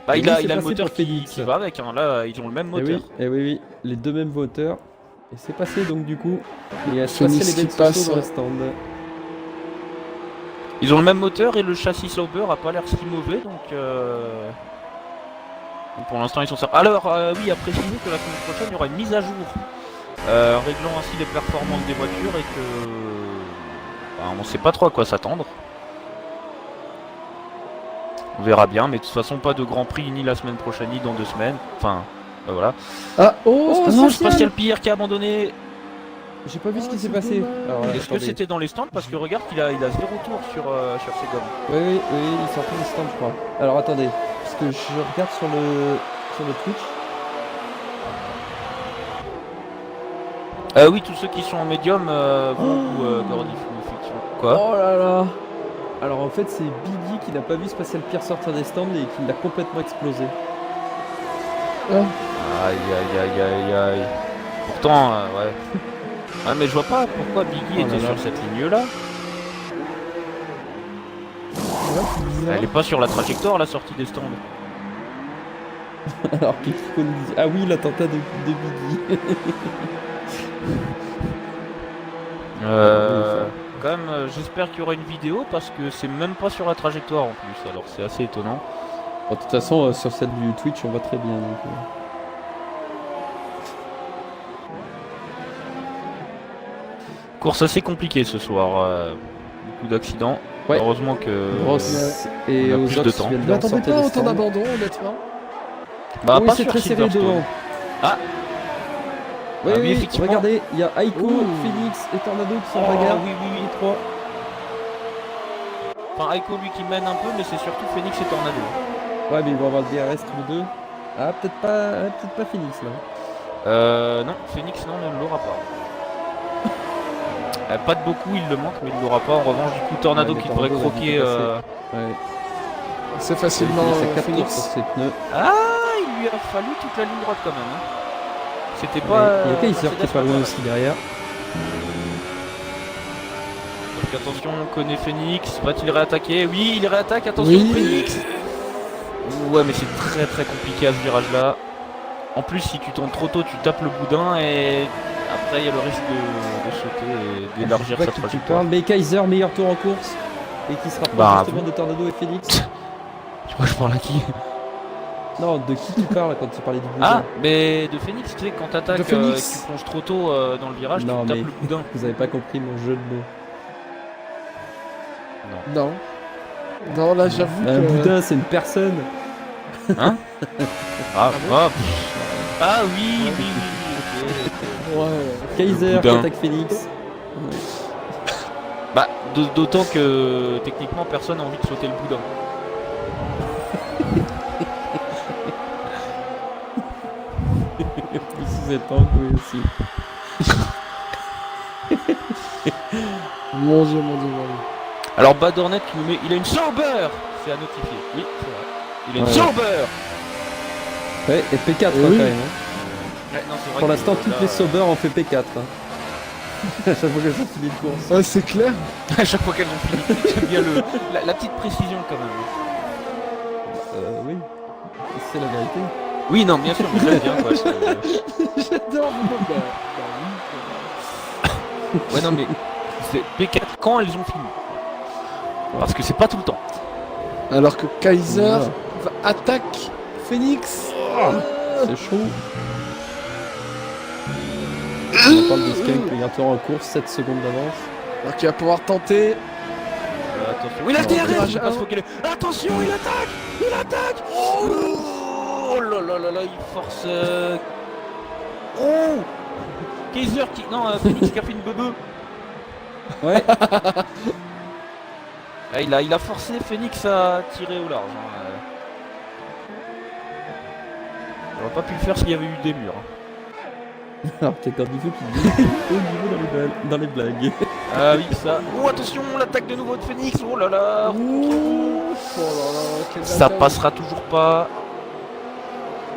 Bah, Et il oui, a c'est le passé moteur pour Félix. qui va avec, hein. Là ils ont le même moteur. Et oui, les deux mêmes moteurs. Et c'est passé donc du coup. Il y a Phoenix Spatial et qui Ben passe, Soso dans ouais. le stand. Ils ont le même moteur et le châssis Sauber a pas l'air si mauvais donc pour l'instant ils sont ça. Alors oui, à préciser que la semaine prochaine il y aura une mise à jour réglant ainsi les performances des voitures et que bah, on sait pas trop à quoi s'attendre. On verra bien, mais de toute façon pas de Grand Prix ni la semaine prochaine ni dans 2 semaines. Enfin voilà. Ah, oh, Ah non, Spatial. Spatial Pierre qui a abandonné. J'ai pas vu ce Oh, qui s'est c'est passé. dommage. Alors, Est-ce que attendez. c'était dans les stands? Parce que regarde qu'il a 0 tour sur ses gommes. Oui, il sortait du stand, je crois. Alors attendez, parce que je regarde sur le Twitch. Oui, tous ceux qui sont en médium vont Gordy Flou, effectivement. Quoi? Oh là là. Alors en fait, c'est Biggie qui n'a pas vu Spatial Pierre sortir des stands et qui l'a complètement explosé. Aïe aïe aïe aïe aïe. Pourtant, ouais. Ah mais je vois pas pourquoi Biggie Oh là était là. sur cette ligne là. Ouais, c'est bizarre. Elle est pas sur la trajectoire la sortie des stands. Alors que Kiko nous dit... Ah oui, l'attentat de Biggie. Quand même, j'espère qu'il y aura une vidéo parce que c'est même pas sur la trajectoire en plus. Alors c'est assez étonnant. Bon, de toute façon, sur celle du Twitch, on voit très bien. Donc, Course assez compliquée ce soir. Beaucoup d'accidents. Ouais. Heureusement que. Gross et on a plus de Ozox temps. viennent Je de m'attendais ressortir pas à des autant stands. d'abandon, honnêtement. Bah, Oui, pas c'est sur très serré Silverstone. devant. Ah, Oui, oui, oui, effectivement. regardez, il y a Aiko, Ouh. Phoenix et Tornado qui sont Oh, en bagarre. oui, oui, oui. Les trois. Enfin, Aiko lui qui mène un peu, mais c'est surtout Phoenix et Tornado. Ouais, mais ils vont avoir le DRS tous les deux. Ah, peut-être pas Phoenix là. Non, Phoenix non, ne l'aura pas. Pas de beaucoup, il le manque, mais il l'aura pas. En revanche, du coup, Tornado Ouais, mais qui devrait Tornado va croquer. vite passer. Ouais. C'est facilement Phoenix a 4 tours Phoenix. sur ses pneus. Ah, il lui a fallu toute la ligne droite quand même. Hein. C'était Ouais, pas. il y a Kaiser qui est Mercedes, pas loin voilà. aussi derrière. Donc attention, on connaît Phoenix. Va-t-il réattaquer? Oui, il réattaque. Attention, Oui. Phoenix. Ouais, mais c'est très très compliqué à ce virage là. En plus, si tu tournes trop tôt, tu tapes le boudin et après il y a le risque de sauter et d'élargir Je sais sa pas qui tu trajectoire. parles, mais Kaiser, meilleur tour en course. Et qui se rapproche Bah, justement de Tornado et Phoenix. Tu vois, je parle à qui? Non, de qui tu parles quand tu parlais du boudin? Ah, mais de Phoenix, tu sais, quand t'attaques, De Phoenix. tu plonges trop tôt dans le virage, Non, tu tapes mais- le boudin. Vous avez pas compris mon jeu de mots. Non. Non, là, j'avoue Un que... boudin, c'est une personne. Ah, bon ah oui, oui, oui, oui, ok. Ouais. Kaiser qui boudin. attaque Phoenix. Bah, d'autant que techniquement personne n'a envie de sauter le boudin. pouvait pas en jouer aussi. Mon dieu, mon dieu, mon dieu. Alors Bad Hornet qui nous met, il a une Sauber, c'est à notifier. Oui, c'est vrai. Il a une Ouais. Sauber. Ouais, et P4 hein, Oui. quand même. Hein. Ouais, non, c'est vrai Pour que l'instant, là, toutes les Sauber ont fait P4. Hein. À chaque fois que ça finit de course. Ouais, c'est clair. à chaque fois qu'elles ont fini, j'aime bien la petite précision quand même. Oui, c'est la vérité. Oui, non, bien sûr, mais j'aime bien quoi. J'adore. Ouais, non, mais c'est P4 quand elles ont fini. Parce que c'est pas tout le temps. Alors que Kaiser Voilà. attaque Phoenix. C'est chaud. On parle de Skunk, regarde-toi en course, 7 secondes d'avance. Alors qu'il va pouvoir tenter. Attention. Oui, il a le Non, DRS, virage je sais pas ce qu'il est. Attention, il attaque. Il attaque. Oh là là là là, il force. Oh Kaiser qui. Non, Phoenix qui a fait une bebe. Ouais, Ah, il a forcé Phoenix à tirer au large. Hein. Il aurait pas pu le faire s'il y avait eu des murs. Hein. alors peut-être quand il faut qu'il dise au niveau dans les blagues. Ah oui, ça. Oh, attention, l'attaque de nouveau de Phoenix. Oh là là. Ouh. Oh là là, quelle Ça bataille. passera toujours pas.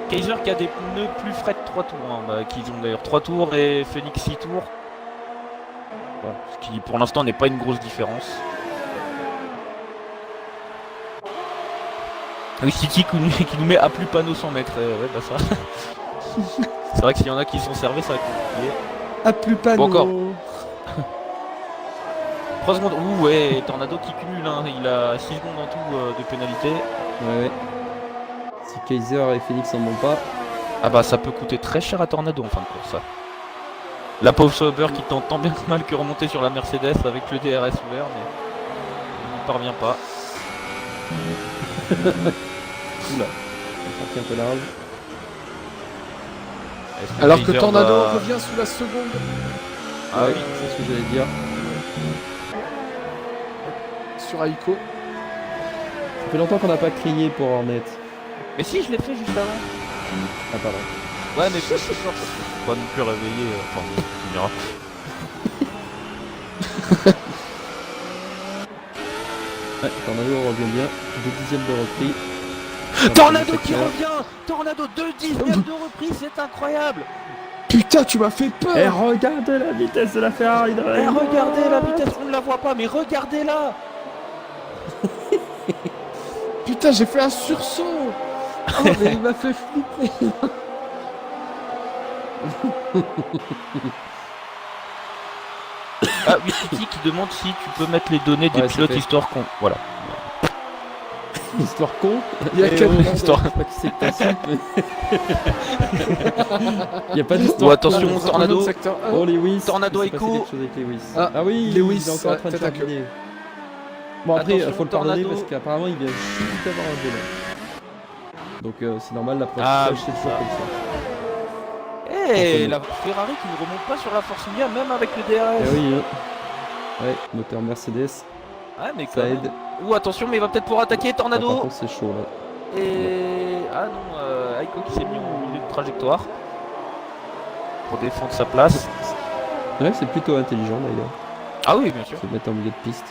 Kaiser qui a des pneus plus frais de 3 tours. Hein, qu'ils ont d'ailleurs 3 tours et Phoenix 6 tours. Voilà, ce qui pour l'instant n'est pas une grosse différence. Oui, City qui nous met à plus panneau 100 mètres. Ouais, bah ça. C'est vrai que s'il y en a qui sont servis, ça va être compliqué. À plus pas Bon, encore. 3 secondes. Ouh, ouais, Tornado qui cumule. Hein. Il a 6 secondes en tout de pénalité. Ouais. Si Kaiser et Phoenix en ont pas. Ah bah ça peut coûter très cher à Tornado en fin de course ça. La pauvre Sauber qui tente tant bien que mal que remonter sur la Mercedes avec le DRS ouvert mais il n'y parvient pas. Oula, on sortit un peu large. Est-ce Alors que Kaiser Tornado va- revient sous la seconde. Ah Ouais, oui. c'est ce que j'allais dire. Sur Aiko. Ça fait longtemps qu'on n'a pas crié pour Hornet. Mais si je l'ai fait juste avant. Ah pardon. Ouais mais c'est sûr, faut pas non plus réveiller, enfin tu me diras. Ouais, Tornado revient bien. 2 dixièmes de repris. Tornado qui revient. Tornado 2 dixièmes de reprise, c'est incroyable. Putain, tu m'as fait peur. Et regardez la vitesse de la Ferrari de Eh, regardez la vitesse, on ne la voit pas mais regardez-la. Putain, j'ai fait un sursaut. Oh, mais il m'a fait flipper. Ah oui, Titi qui demande si tu peux mettre les données des Ouais, c'est pilotes fait. histoire qu'on... Voilà. Histoire con. Il y a Et quel oh, bordel. histoire. Je sais pas qui c'est que t'insultes, mais... Il n'y a pas d'histoire. Oh, attention, con. Tornado. Secteur 1. Oh Lewis. Tornado il s'est passé Echo. quelque chose avec Lewis. Ah, Oui, Lewis, il est encore en train de tête à queue. terminer. Bon après, Attention, faut le pardonner Tornado. parce qu'apparemment il vient juste d'avoir un volant. Donc c'est normal, la Ah, prochaine c'est toujours ça. comme ça. Eh, la Ferrari qui ne remonte pas sur la Force India même avec le DRS. Eh oui, hein. Ouais, moteur Mercedes, Ouais, mais quand ça même. aide. Ouh, attention, mais il va peut-être pouvoir attaquer Ah, par Tornado. contre c'est chaud là. Et... Ah non, Aiko qui s'est mis au milieu de trajectoire. Pour défendre sa place. Ouais, c'est plutôt intelligent d'ailleurs. Ah oui, bien sûr. Se mettre en milieu de piste.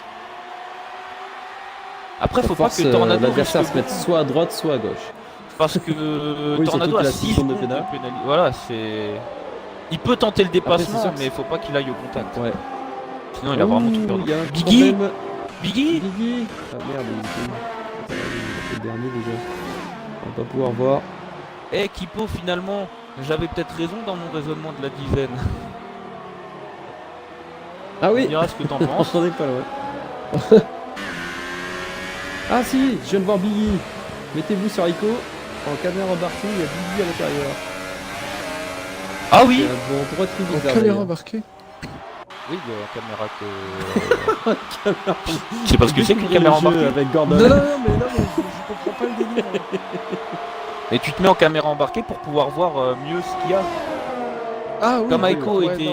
Après, Ça faut pas force, que Tornado l'adversaire risque se mette soit à droite, soit à gauche. parce que Oui, Tornado surtout a qu'il a 6 6 secondes secondes de de pénal. pénalité. Voilà, c'est... Il peut tenter le c'est dépassement, sûr que mais faut pas qu'il aille au contact. Ouais. Sinon, il a vraiment tout Ouh, perdu. il y a un Guigui problème. Biggie Guigui. Ah merde, il était le dernier déjà. On va pas pouvoir voir. Eh, Kipo, finalement, j'avais peut-être raison dans mon raisonnement de la dizaine. Ah Tu oui. me diras ce que t'en On penses. s'en est pas loin. Ah si, je viens de voir Biggie. Mettez-vous sur Ico. En caméra embarquée, il y a Biggie à l'intérieur. Ah C'est oui un bon droit de En tribune, caméra d'ailleurs. embarquée. Oui, de la caméra que... C'est parce que c'est qu'une caméra Le jeu embarquée. avec Gordon. Non, mais je comprends pas le délire. Et tu te mets en caméra embarquée pour pouvoir voir mieux ce qu'il y a. Ah oui. Comme oui, Aiko ouais, était...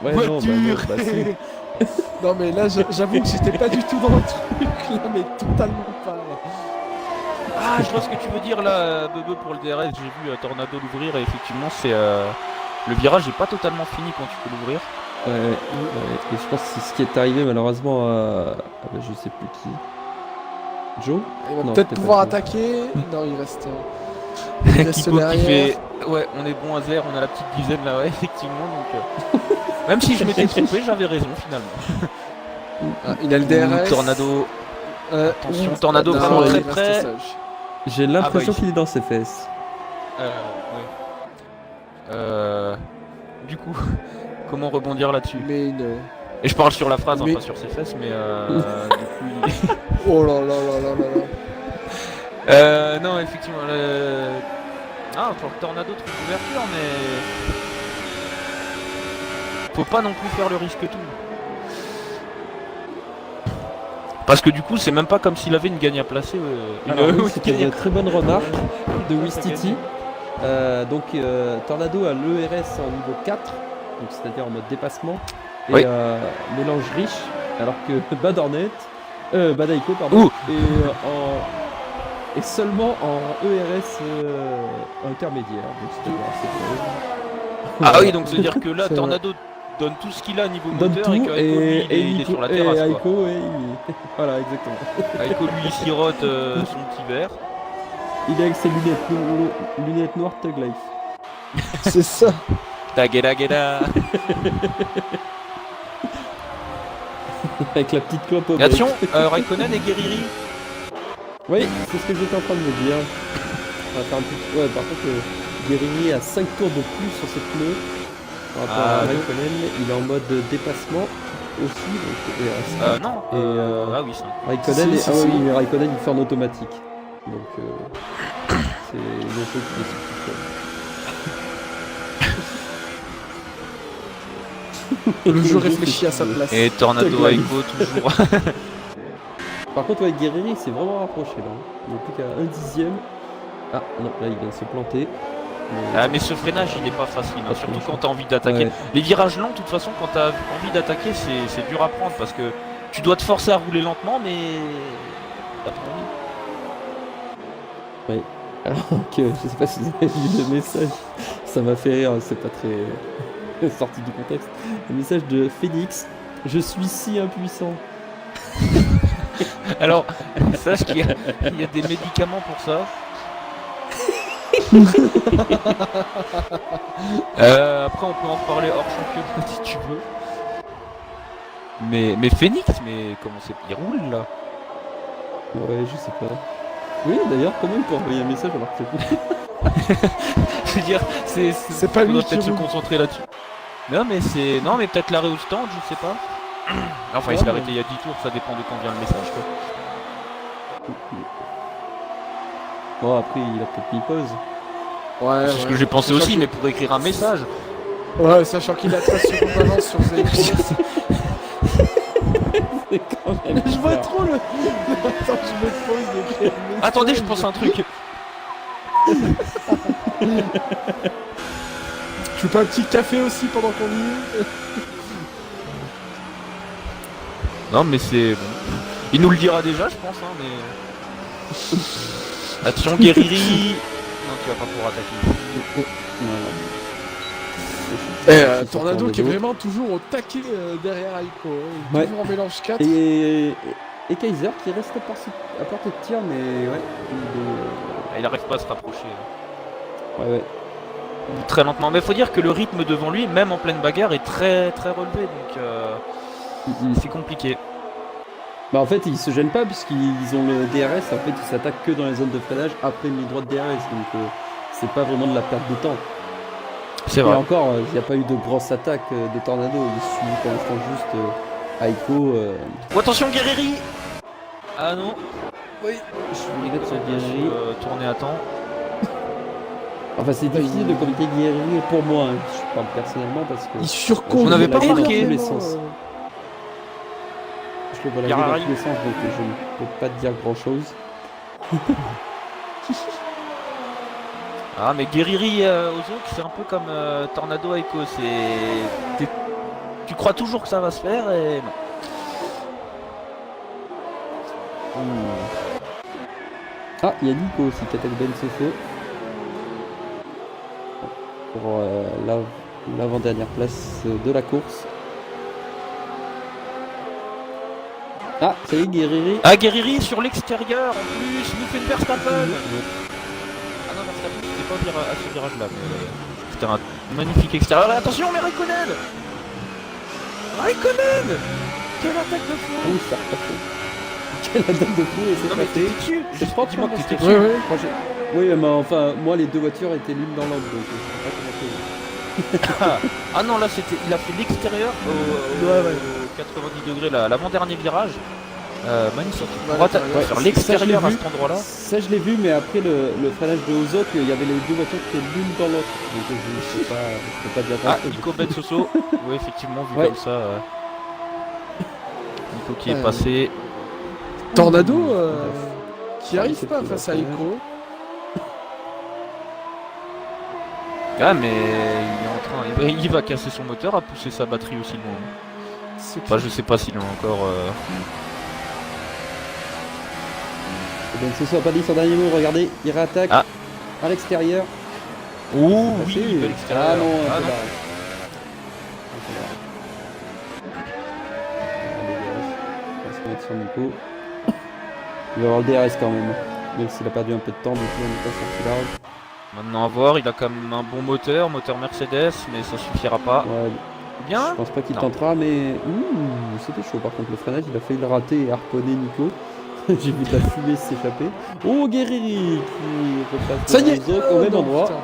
Ouais, non, Voiture. bah si. Non, mais là, j'avoue que j'étais pas du tout dans le truc, là, mais totalement pas. Là. Ah Ah, je vois ce que tu veux dire là, Bebe, pour le DRS. J'ai vu Tornado l'ouvrir et effectivement, c'est le virage est pas totalement fini quand tu peux l'ouvrir. Ouais, et je pense que c'est ce qui est arrivé malheureusement à je sais plus qui. Joe? Il va Non, peut-être peut-être pouvoir pas. attaquer. Non, il reste. Il reste Kiko qui derrière. fait. Ouais, on est bon à zéro, on a la petite dizaine là, ouais, effectivement. Donc, même si je m'étais trompé, j'avais raison finalement. Ah, il a le DRS. Tornado. Attention, Ouf. Tornado Non, vraiment il très reste près. sage. J'ai l'impression il- qu'il est dans ses fesses. Ouais. Du coup, comment rebondir là-dessus? Mais une. Et je parle sur la phrase, hein, Mais- pas sur ses fesses, mais du coup. Oh là là là là là là. Non, effectivement. Ah, pour le Tornado trouve l'ouverture, mais. Faut pas non plus faire le risque tout. Parce que du coup, c'est même pas comme s'il avait une gagne à placer. Alors oui, une c'était gagne à- une très bonne remarque de ça Wistiti. Donc Tornado a l'ERS en niveau 4, donc c'est-à-dire en mode dépassement, et Oui. mélange riche, alors que Bad Aiko, pardon, Ouh. est seulement en ERS intermédiaire. Donc c'est-à-dire assez faible. Ah oui, donc c'est-à-dire que là, C'est Tornado donne tout ce qu'il a niveau donne moteur tout et que Aiko, lui, il est sur la terrasse. et Quoi. Aiko, voilà, exactement. Aiko, lui, il sirote son petit verre. Il est avec ses lunettes noires Tug Life. C'est ça. Tagueda. Avec la petite clope au Et bec. attention, Raikkonen et Guerriri. Oui, c'est ce que j'étais en train de me dire. On va faire un petit... Ouais, par contre, Guerrini a 5 tours de plus sur ses pneus. Par rapport à Ah, Raikkonen, il est en mode dépassement aussi. Donc, Non. Et, Ah oui, ça. Raikkonen, Si, est... si, ah oui, si. mais Raikkonen il fait en automatique. Donc c'est une chose qui décide tout seul. Le jeu réfléchit à sa place. Et Tornado Tug Life. Aiko, toujours. Par contre, ouais, Guerrini s'est vraiment rapproché là. Il n'est plus qu'à 1 dixième. Ah non, là il vient de se planter. Ah, mais ce freinage, il est pas facile, hein, surtout quand t'as envie d'attaquer. Ouais. Les virages lents, de toute façon, quand t'as envie d'attaquer, c'est dur à prendre parce que tu dois te forcer à rouler lentement, mais t'as pas envie. Alors que je sais pas si vous avez vu le message, ça m'a fait rire, c'est pas très sorti du contexte. Le message de Phoenix, je suis si impuissant. Alors, sache qu'il y a des médicaments pour ça. Après, on peut en reparler hors championnat si tu veux. Mais Phoenix, mais comment c'est? Il roule là. Ouais, je sais pas. Oui, d'ailleurs, comment il peut envoyer un message alors que c'est Je veux dire, C'est pas lui faudrait qui peut-être se roule. concentrer là-dessus. Non, mais peut-être l'arrêt au stand, je sais pas. Enfin, il s'est Ouais, arrêté il y a 10 tours, ça dépend de quand vient le message. Quoi. Bon, après, il a peut-être mis pause. Ouais, C'est ce que j'ai pensé aussi, mais pour écrire un message. Ouais, sachant qu'il a 13 secondes d'avance sur Zaiko. C'est quand même Je vois bizarre. trop le. Attends, je me pose d'écrire le message. Attendez, je pense à un truc. Tu veux pas un petit café aussi pendant qu'on y est? Non, mais c'est bon. Il nous le dira déjà, je pense, hein, mais. Attention, Guerriri. Non, tu vas pas pouvoir attaquer. Tornado qui est vraiment toujours au taquet derrière Aiko. Il est Ouais. toujours en mélange 4. Et Kaiser qui reste à portée de tir, mais ouais. Il arrive pas à se rapprocher. Ouais. Très lentement. Mais faut dire que le rythme devant lui, même en pleine bagarre, est très très relevé, donc c'est compliqué. Bah en fait ils se gênent pas puisqu'ils ont le DRS, en fait ils s'attaquent que dans les zones de freinage après une ligne droite DRS, donc c'est pas vraiment de la perte de temps. C'est Et vrai. encore, il n'y a pas eu de grosse attaque de Tornado, il suit pour l'instant juste Aiko. Oh, attention, Guerriri. Ah non. Oui, je vais mettre sur Guerrier. Tourner à temps. Enfin c'est difficile de commenter Guerrier pour moi, hein. Je parle personnellement parce que Il surconduit. On n'avait pas énormément, remarqué. tous les sens. Je le vois laver dans Yarari. tous les sens, donc je ne peux pas te dire grand chose. Ah, mais Guerriri Ozok, c'est un peu comme Tornado Aiko. Tu crois toujours que ça va se faire et non. Ah, il y a Nico aussi qui attaque Ben Soso. Pour l'avant-dernière place de la course. Ah, ça y est, Guerrieri. Ah, Guerrieri sur l'extérieur en plus, il nous fait une Verstappen. Ah non, Verstappen, c'était pas à ce virage-là, mais c'était un magnifique extérieur. Et attention, mais Raikkonen. Raikkonen. Quelle attaque de fou. Oh, ça a repassé. Quelle attaque de fou, et c'est Non, mais passé. t'étais dessus. C'est propre, Dis-moi que parce t'étais que- dessus. Oui, mais enfin, moi, les deux voitures étaient l'une dans l'autre, donc je sais pas comment faire. Ah non, là c'était, il a fait l'extérieur au 90 degrés, l'avant-dernier virage. Magnifique. Ouais, Pour ouais, sur ça, l'extérieur je à l'ai cet endroit-là. Ça, je l'ai vu, mais après le freinage de Ozok, il y avait les deux voitures qui étaient l'une dans l'autre. Donc je peux pas dire Ah, grand-chose. Nico Bensoso. Oui, effectivement, vu Ouais. comme ça. Nico qui est Euh, passé. Tornado qui Ah, arrive c'est pas tout, face à ouais. Echo. Ah, mais il est en train. Il va casser son moteur, à pousser sa batterie aussi loin. C'est Enfin, je sais pas s'il en a encore. Donc ce soit pas dit son dernier mot, regardez, il réattaque Ah. à l'extérieur. Ouh, Passé. oui, bel extérieur. Ah non, un Ah peu non. large. Un peu large. On va se mettre sur Nico. Il va avoir le DRS quand même. Même s'il a perdu un peu de temps, du coup on n'est pas sorti large. Maintenant à voir, il a quand même un bon moteur Mercedes, mais ça suffira pas. Ouais, Bien. je pense pas qu'il Non. tentera, mais c'était chaud par contre le freinage, il a failli le rater et harponner Nico. J'ai vu de la fumée s'échapper. Oh, Guerrieri qui repasse Ça y est. devant Ozok au même non, endroit. putain.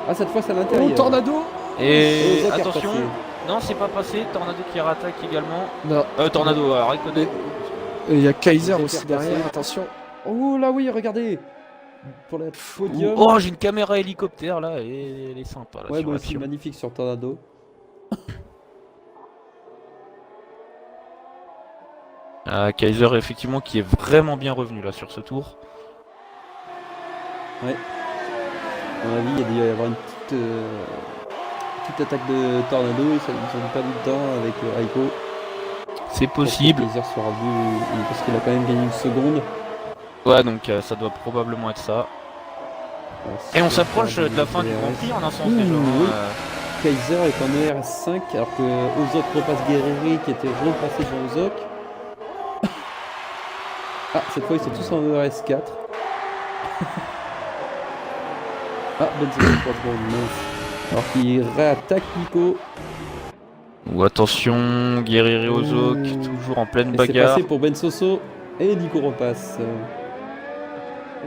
Ah, cette fois c'est à Oh, l'intérieur. Tornado. Et Ozok est attention, repassé. non, c'est pas passé. Tornado qui rattaque également. Non. Tornado, Raikkonen. Et il y a Kaiser Ozok est aussi derrière. repassé. Attention. Oh là oui, regardez. Pour la podium. Oh, j'ai une caméra hélicoptère là, et elle est sympa là. Ouais, sur moi la aussi, Pion. magnifique sur Tornado. Kaiser effectivement qui est vraiment bien revenu là sur ce tour. À mon avis, il y a avoir une petite attaque de Tornado et ça, ils ont perdu de temps avec Raiko. C'est possible. Kaiser sera vu parce qu'il a quand même gagné une seconde. Ouais, donc ça doit probablement être ça. Et on s'approche de la fin du Grand Prix en un sens déjà. Oui. Kaiser est en ERS5 alors que Ozok repasse Guerrieri qui était repassé devant Ozok. Ah, cette fois ils sont tous en ERS4. Ah, Benson 3 secondes, mince. Alors qu'il réattaque Nico. Ou attention, Guerrieri Ozok, toujours en pleine Et c'est bagarre. passé pour Ben Soso et Nico repasse.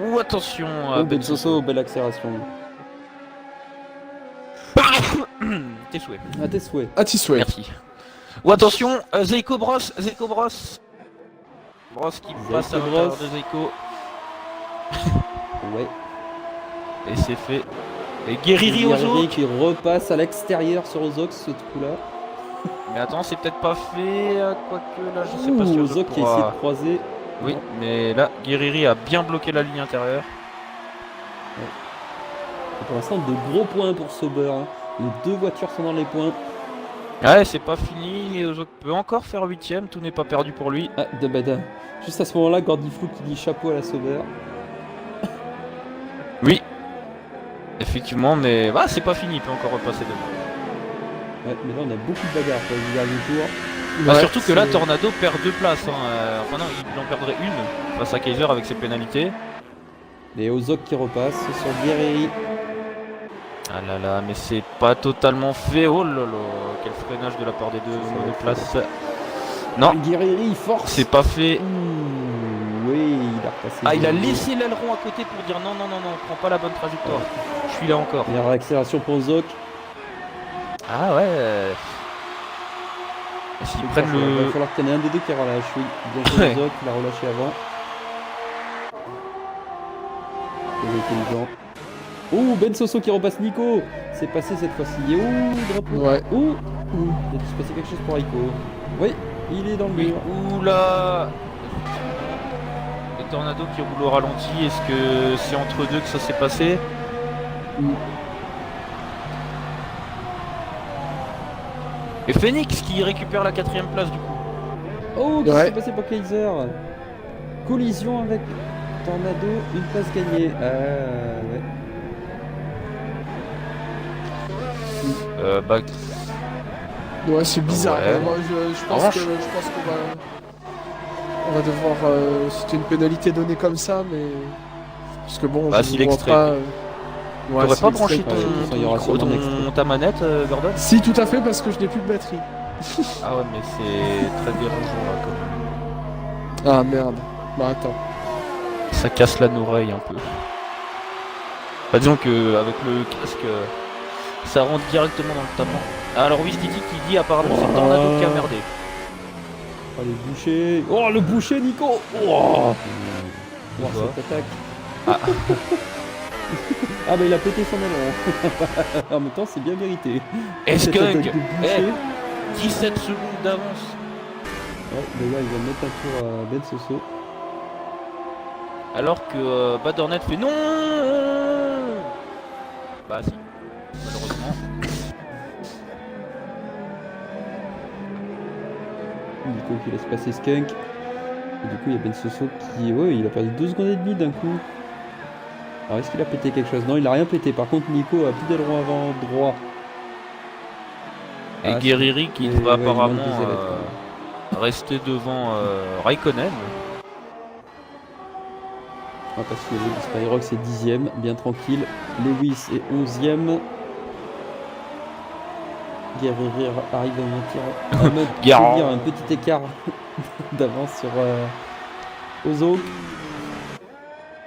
Ou attention à Oh, Ben Soso, belle accélération. Tes souhaits. À tes souhaits. À tes souhaits. Merci. Ou attention, Zeiko Bros. Bros qui passe à Bros. l'intérieur de Zeiko. Ouais. Et c'est fait. Et Guerrieri Ozok. qui repasse à l'extérieur sur Ozok ce coup-là. Mais attends, c'est peut-être pas fait. Quoique là, je sais pas si Ozok qui essaie de croiser. Oui, Non. mais là, Guerrieri a bien bloqué la ligne intérieure. Et pour l'instant, de gros points pour Sauber. Hein. Les deux voitures sont dans les points. Ouais, c'est pas fini. Ozok peut encore faire 8ème. Tout n'est pas perdu pour lui. Ah, juste à ce moment-là, Gordy Flou qui dit chapeau à la Sauber. Oui. Effectivement, mais bah, c'est pas fini. Il peut encore repasser devant. Ouais, mais là, on a beaucoup de bagarres pour les derniers tours. Bah, Ouais, surtout que là, c'est- Tornado perd 2 places. Hein. Enfin non, il en perdrait une face à Kaiser avec ses pénalités. Et Ozok qui repasse sur Guerrieri. Ah là là, mais c'est pas totalement fait. Oh là là, quel freinage de la part des deux monoplaces. Non, Guerrieri, il force. c'est pas fait. Oui, il a repassé. Ah, il a Guerrieri. laissé l'aileron à côté pour dire non, non, non, non, prends pas la bonne trajectoire. Je suis là encore. Meilleure accélération pour Ozok. Ah ouais. S'ils Il prennent va le. falloir qu'il y en ait un des deux qui relâche. Oui, bien joué Ouais. Ozok, il a relâché avant. Il est intelligent. Oh, Ben Soso qui repasse Nico. C'est passé cette fois-ci. Oh, drapeau. Ouais. Oh, il a dû se passer quelque chose pour Rico. Oui, il est dans le Oui. mur. Oula. Le Tornado qui roule au ralenti, est-ce que c'est entre deux que ça s'est passé? Et Phoenix qui récupère la 4ème place du coup. Oh, qu'est-ce qui Ouais. s'est passé pour Kaiser? Collision avec Tornado, une place gagnée. Ouais. Bah, Ouais, c'est bizarre. Ouais. Moi, je En pense revanche- qu'on va devoir. C'était une pénalité donnée comme ça, mais parce que bon, Bah, je si ne vois l'extrait. pas. Ouais, t'aurais si pas l'extrait, branché ton, ouais, ton il y aura micro, sûrement un extrait. ta manette, Gordon? Si, tout à fait, parce que je n'ai plus de batterie. Ah ouais, mais c'est très dérangeant là, comme Ah merde. Bah attends. ça casse l'oreille un peu. Bah, disons que avec le casque, ça rentre directement dans le tapin. Alors oui, Didi qui dit apparemment c'est Tornado qui a merdé. Oh, les bouchers. Oh, le boucher, Nico. Oh, Pourquoi cette attaque. Ah. Ah, bah il a pété son élan. En même temps, c'est bien mérité. Cette Skunk, attaque de boucher. 17 secondes d'avance. Ouais, d'ailleurs, il va mettre un tour à Ben Soso. Alors que Badornet fait non. Bah si, malheureusement. Nico qui laisse passer Skunk. Et du coup, il y a Ben Soso qui. Ouais, il a perdu 2 secondes et demie d'un coup. Alors, est-ce qu'il a pété quelque chose? Non, il a rien pété. Par contre, Nico a plus d'aileron avant droit. Et Ah, Guerriri qui et va ouais, il manque apparemment des ailettes, rester devant Raikkonen. Parce que Spyrox est 10ème, bien tranquille. Lewis est 11ème. Guerriri arrive à monter Garant. un petit écart d'avance sur Ozok.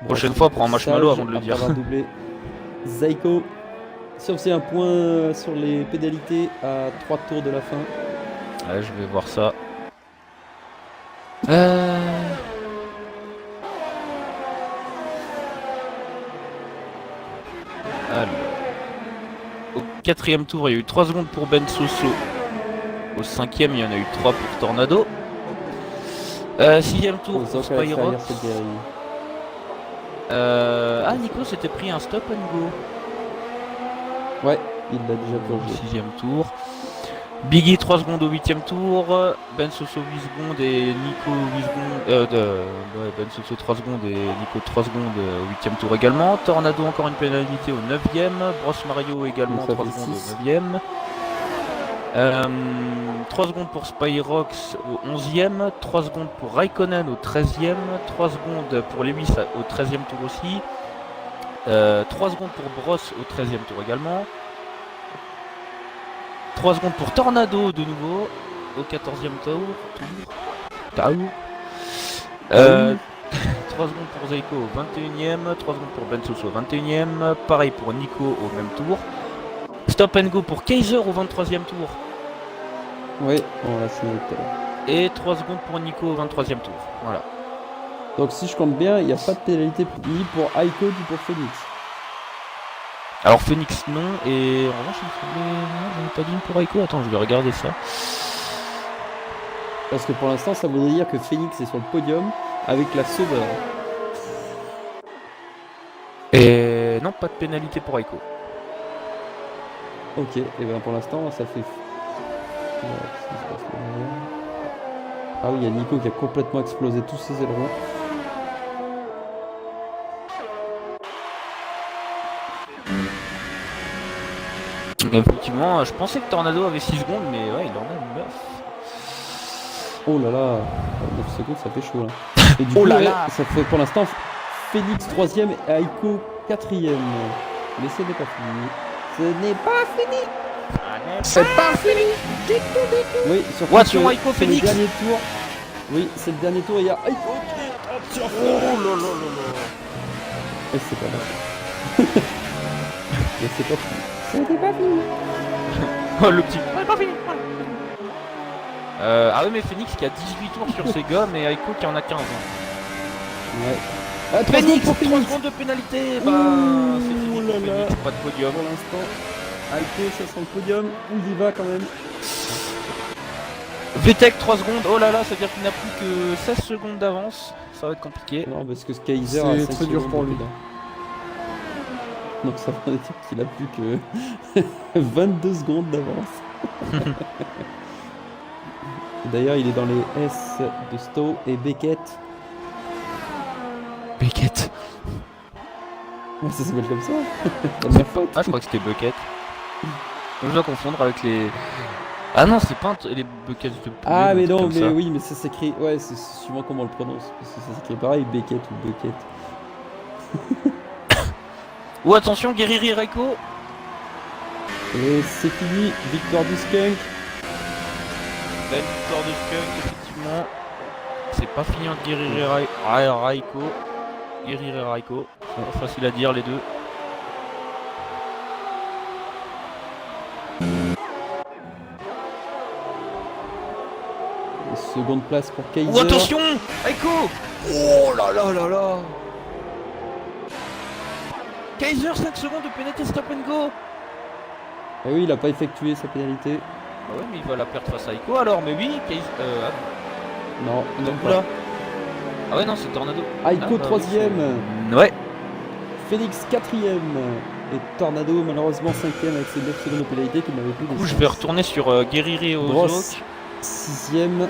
Prochaine fois, prends un marshmallow avant de le dire. Après avoir doublé Zaiko. Si on faisait un point sur les pénalités à 3 tours de la fin. Ouais, je vais voir ça. Alors. Au 4ème tour, il y a eu 3 secondes pour Ben Soso. Au 5ème, il y en a eu 3 pour Tornado. 6ème tour pour Ozok à l'extérieur, Spyrox. c'est Guerriri. Ah, Nico s'était pris un stop and go. Ouais, il l'a déjà purgé. 6ème tour. Biggie 3 secondes au 8ème tour. Ben Soso 8 secondes et Nico 8 secondes. Ouais, Ben Soso 3 secondes et Nico 3 secondes au 8ème tour également. Tornado encore une pénalité au 9ème. Bros Mario également Donc ça 3 fait secondes 6. au 9ème. 3 secondes pour Spyrox au 11ème. 3 secondes pour Raikkonen au 13ème. 3 secondes pour Lewis au 13ème tour aussi. 3 secondes pour Bros au 13ème tour également. 3 secondes pour Tornado de nouveau au 14ème tour. 3 secondes pour Zaiko au 21ème. 3 secondes pour Ben Soso au 21ème. Pareil pour Nico au même tour. Stop and go pour Kaiser au 23ème tour. Oui, on l'a signé tout à l'heure. Et 3 secondes pour Nico au 23ème tour. Voilà. Donc si je compte bien, il n'y a pas de pénalité ni pour Aiko ni pour Phoenix. Alors Phoenix non, et en revanche il me semblait... Non, j'en ai pas dit une pour Aiko. Attends, je vais regarder ça. Parce que pour l'instant, ça voudrait dire que Phoenix est sur le podium avec la sauveur. Et non, pas de pénalité pour Aiko. Ok, et bien pour l'instant, ça fait... Qu'est-ce qui se passe là derrière ? Ah oui, il y a Nico qui a complètement explosé tous ses ailerons. Effectivement, je pensais que Tornado avait 6 secondes, mais ouais, il en a 9. Oh là là, 9 secondes, ça fait chaud là. Et du Oh coup, là ouais, là. ça fait pour l'instant Phoenix 3ème et Aiko 4ème. Mais ce n'est pas fini. Ce n'est pas fini. C'est pas fini. Oui, surtout Attention, que Aiko, c'est le Phoenix. dernier tour. Oui, c'est le dernier tour, il y a Aiko qui est en et c'est pas mal. Mais c'est pas fini. Ce n'est pas fini. Oh le petit. Ouais, pas fini. Ah oui mais Phoenix qui a 18 tours sur ses gommes et Aiko qui en a 15. Ouais. Ah, 3 Phoenix, secondes pour 3 Phoenix. secondes de pénalité. Bah Ouh c'est fini là pour là. Phoenix, pas de podium. Pour l'instant, Aiko, ça sent le podium. Il y va quand même. VTech 3 secondes. Oh là là, ça veut dire qu'il n'a plus que 16 secondes d'avance. Ça va être compliqué. Non, parce que Kaiser C'est a 5 très dur secondes pour de lui. pédale. Donc ça veut dire qu'il a plus que 22 secondes d'avance. D'ailleurs, il est dans les S de Stowe et Beckett. Beckett. Ouais, ça s'appelle comme ça. C'est de ma faute. Ah, je crois que c'était Bucket. Je dois confondre avec les... Ah non, c'est pas les Buckets de poulet. Ah, ou mais un truc non, comme mais ça. oui, mais ça s'écrit. Ouais, c'est suivant comment on le prononce. Parce que ça s'écrit pareil, Beckett ou Bucket. Oh, attention, Guerrieri Raiko. Et c'est fini, victoire du Skunk. Belle victoire de Skunk, effectivement. C'est pas fini entre Guerrieri Raiko. Guerrieri Raiko. C'est pas facile à dire les deux. Et seconde place pour Kaiser. Oh, attention, Raiko. Oh là là là là. Kaiser, 5 secondes de pénalité stop and go. Ah oui, il a pas effectué sa pénalité. Ah ouais, mais il va la perdre face à Raiko alors, mais oui, Kaiser... Non, donc non là. pas. Ah ouais, non, c'est Tornado. Aiko Ah, bah, troisième, Ouais. Félix quatrième et Tornado malheureusement cinquième avec ses 9 secondes de pénalité qu'il n'avait plus. Du coup, je vais retourner sur Guerrieri et Bross Ozok. sixième,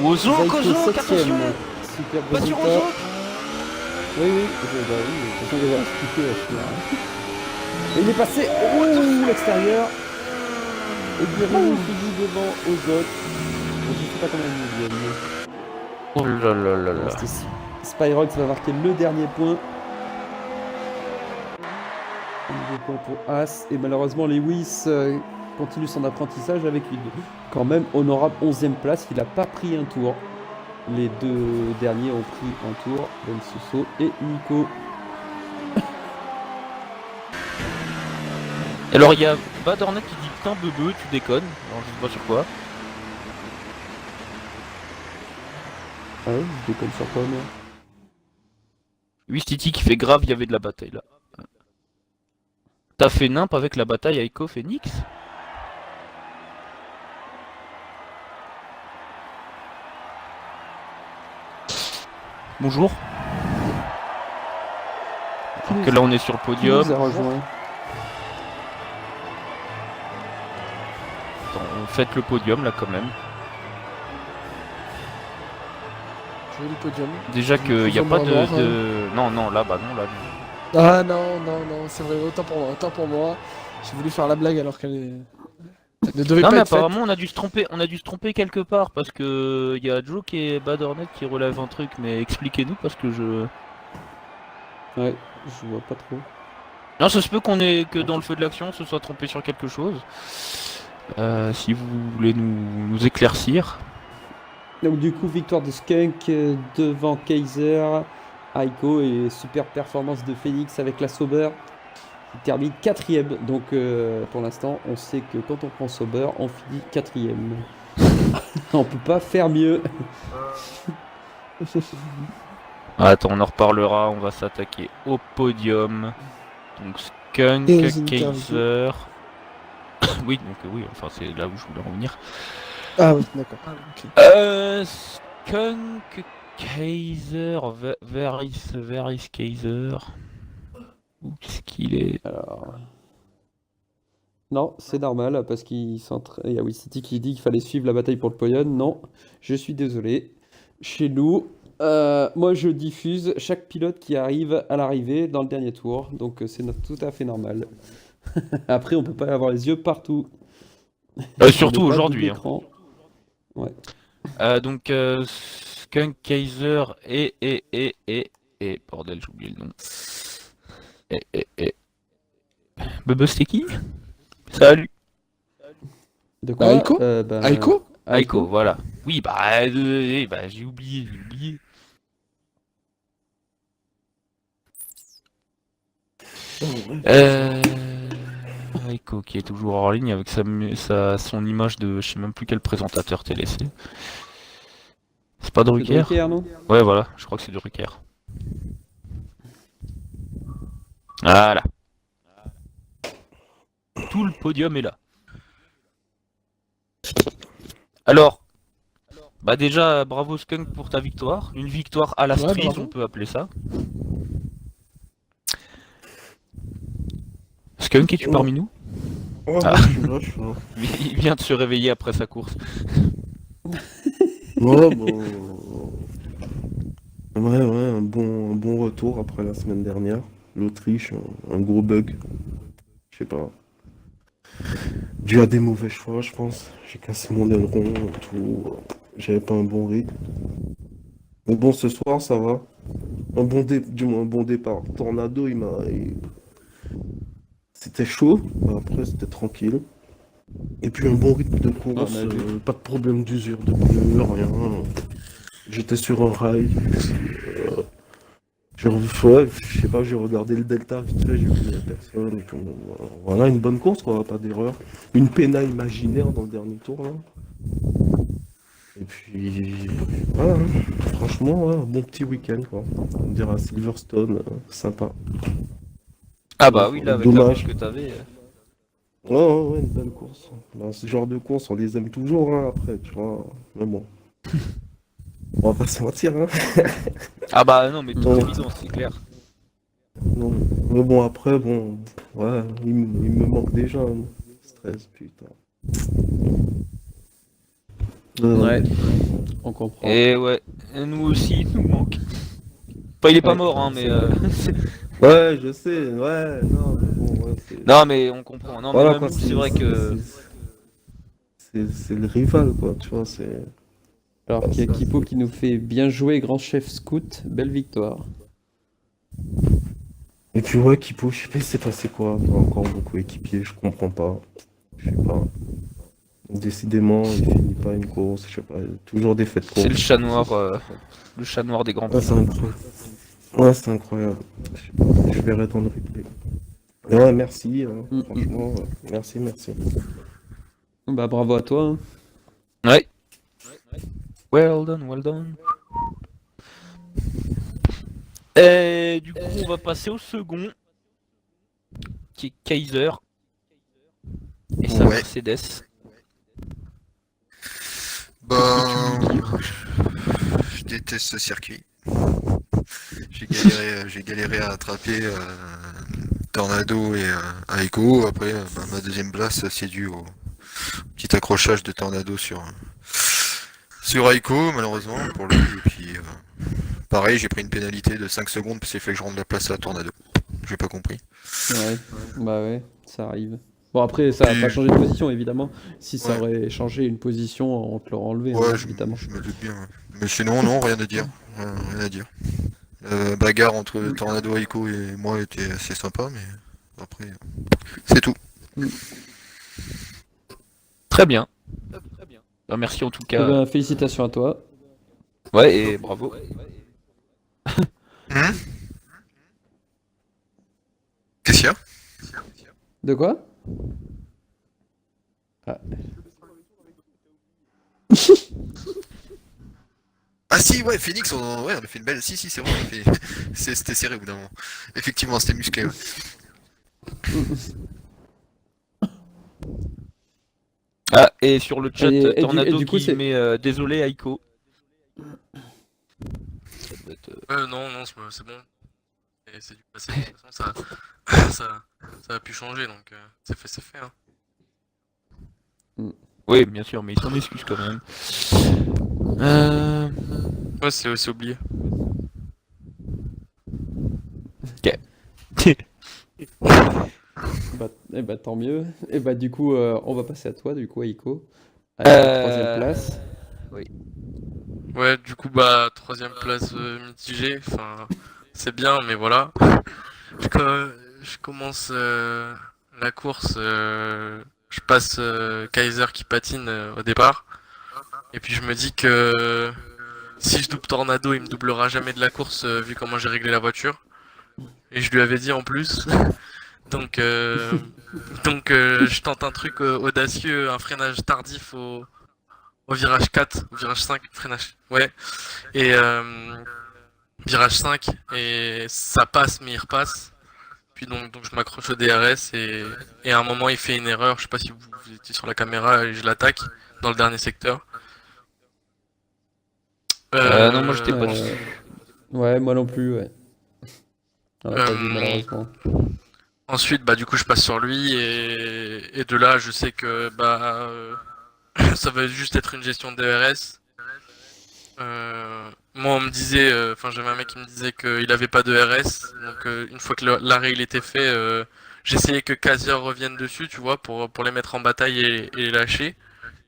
Ou Ozok, Zaiko Ozok, septième. attention. Super Pas sur résultat. Ozok. Oui, oui, bah oui, de toute façon, on va expliquer à ce moment. Et il est passé, oh, l'extérieur. Et Guerrieri finit devant Ozok. Je sais pas combien il vient. Oh là là là là. Spyrox va marquer le dernier point. Un nouveau point pour As. Et malheureusement, Lewis continue son apprentissage avec une quand même honorable 11e place. Il n'a pas pris un tour. Les deux derniers ont pris un tour, Ben Soso et Nico. Alors il y a Badornet qui dit putain bebe, tu déconnes. Alors je sais pas sur quoi. Ah ouais, je déconne sur quoi, moi. Wistiti qui fait grave, il y avait de la bataille là. T'as fait nimp avec la bataille Aiko Phoenix? Bonjour. Alors que là on est sur le Qui podium. nous a rejoint? Attends, on fête le podium là quand même. Joli podium. Déjà qu'il n'y a Plus pas ou moins noir, de... Non, non, là, bah non, là. Non. Ah non, non, non, c'est vrai, autant pour moi, autant pour moi. J'ai voulu faire la blague alors qu'elle ne devait Non pas mais être faite. apparemment on a dû se tromper quelque part parce que il y a Joe et Badornet qui relèvent un truc, mais expliquez-nous parce que je... Ouais, je vois pas trop. Non, ça se peut que dans le feu de l'action on se soit trompé sur quelque chose. Si vous voulez nous éclaircir. Donc du coup, victoire de Skunk devant Kaiser, Aiko et super performance de Phoenix avec la Sauber. Il termine 4ème. Donc pour l'instant, on sait que quand on prend Sauber, on finit 4ème. On peut pas faire mieux. Attends, on en reparlera, on va s'attaquer au podium. Donc Skunk, Et aux interviews. Kaiser... oui, donc oui, enfin c'est là où je voulais en venir. Ah oui, d'accord. Ok. Skunk, Kaiser, where is Kaiser? Où est-ce qu'il est? Alors... Non, c'est normal parce qu'il s'entraîne. Il y a City qui dit qu'il fallait suivre la bataille pour le podium. Non, je suis désolé. Chez nous, moi je diffuse chaque pilote qui arrive à l'arrivée dans le dernier tour. Donc c'est tout à fait normal. Après, on peut pas avoir les yeux partout. Surtout On peut pas aujourd'hui. double écran. Ouais. Donc Skunk, Kaiser et bordel, j'ai oublié le nom. Et. Bubba, c'était qui? Salut. De quoi? Aiko Ben, Aiko Aiko, voilà. Oui, bah j'ai oublié. Aiko qui est toujours en ligne avec son image de je sais même plus quel présentateur télé c'est. C'est pas c'est Drucker? Drucker, non? Ouais, voilà, je crois que c'est Drucker. Voilà. Tout le podium est là. Alors, bah déjà, bravo Skunk pour ta victoire. Une victoire à la Ouais, cerise, bravo. on peut appeler ça. Skunk, es-tu parmi nous? Ouais, Ah. je suis là, je suis là. Il vient de se réveiller après sa course. Ouais, bon. Ouais, un bon retour après la semaine dernière. L'Autriche, un gros bug. Je sais pas. Dû à des mauvais choix, je pense. J'ai cassé mon aileron et tout. J'avais pas un bon rythme. Mais bon, ce soir, ça va. Du moins, un bon départ. Tornado, c'était chaud. Après, c'était tranquille. Et puis, un bon rythme de course. On a vu. Pas de problème d'usure de pneus, rien. J'étais sur un rail. euh, ouais, je sais pas, j'ai regardé le delta vite fait, j'ai vu qu'il y avait personne. Et puis, voilà, une bonne course, quoi, pas d'erreur. Une pénale imaginaire dans le dernier tour, là. Et puis, voilà, hein. Franchement, ouais, un bon petit week-end, quoi. On dirait à Silverstone, sympa. Ah bah oui, là, avec la Dommage. course que t'avais. Ouais, une belle course. Ben, ce genre de course, on les aime toujours, hein, après, tu vois. Mais bon, on va pas se mentir, hein. Ah bah non, mais tout Ouais. évident, c'est clair. Non. Mais bon, après, bon, ouais, il me manque déjà un stress, putain. Ouais, on comprend. Et ouais, et nous aussi, il nous manque. Enfin, il est pas Ouais, mort, hein, c'est mais... vrai. Ouais, je sais, ouais, non, mais bon, ouais, c'est... Non, mais on comprend. Non, mais Voilà, même quoi, nous, c'est vrai que... c'est le rival, quoi, tu vois, c'est... Alors Ah, qu'il y a ça, Kipo qui nous fait bien jouer, grand chef scout, belle victoire. Et puis ouais, Kipo, je sais pas, il s'est passé quoi, encore beaucoup équipier, je comprends pas, je sais pas. Décidément, il finit pas une course, je sais pas, toujours des faits de c'est course. le chat noir des grands Ouais, prix. c'est incroyable. Ouais, c'est incroyable. Je sais pas, je verrai dans le replay. Mais ouais, merci, hein, Mm, mm. franchement, ouais. Merci. Bah bravo à toi, hein. Ouais. Well done, well done. Et du coup, on va passer au second, qui est Kaiser et sa Ouais. Mercedes. Ben, je déteste ce circuit. J'ai galéré à attraper Tornado et Aiko. Après, ma deuxième place, c'est dû au petit accrochage de Tornado sur Aiko, malheureusement, pour lui. Et puis, pareil, j'ai pris une pénalité de 5 secondes parce qu'il fait que je rende la place à Tornado. J'ai pas compris. Ouais, bah ouais, ça arrive. Bon après, ça va pas changer de position évidemment. Si ça Ouais. aurait changé une position, on te l'aurait enlevé, hein, Ouais, évidemment. je me doute bien. Ouais. Mais sinon, non, rien à dire. Rien à dire. Bagarre entre Tornado, Aiko et moi était assez sympa, mais après, c'est tout. Très bien. Bah, merci en tout Eh cas. ben, félicitations à toi. Ouais, et bravo. Qu'est-ce qu'il y a? De quoi? Ah, Ah si, ouais, Phoenix, on a fait une belle... Si, c'est vrai, c'était serré au bout d'un moment. Effectivement, c'était musclé, ouais. Ah, et sur le chat, Et Tornado du coup, qui c'est- met désolé Aiko. Non, c'est bon. Et c'est du passé, de toute façon, ça a pu changer, donc c'est fait. Hein. Oui, bien sûr, mais il s'en excuse quand même. Ouais, c'est oublié. eh bah, tant mieux. Et bah du coup, on va passer à toi, du coup, Aiko. À la troisième place. Ouais, du coup, bah, troisième place mitigée, enfin, c'est bien, mais voilà. Je commence la course, je passe Kaiser qui patine au départ, et puis je me dis que si je double Tornado, il me doublera jamais de la course vu comment j'ai réglé la voiture. Et je lui avais dit en plus. Donc, je tente un truc audacieux, un freinage tardif au virage 4, au virage 5, freinage. Ouais. Et virage 5, et ça passe, mais il repasse. Puis donc je m'accroche au DRS, et à un moment, il fait une erreur. Je sais pas si vous étiez sur la caméra, et je l'attaque dans le dernier secteur. Non, moi j'étais pas Euh, Ouais, moi non plus, ouais. On l'a pas vu, Euh, malheureusement. Ensuite, bah du coup, je passe sur lui, et de là, je sais que ça va juste être une gestion de DRS. moi, on me disait, enfin, j'avais un mec qui me disait qu'il avait pas de RS, donc une fois que l'arrêt il était fait, j'essayais que Kaiser revienne dessus, tu vois, pour les mettre en bataille et les lâcher.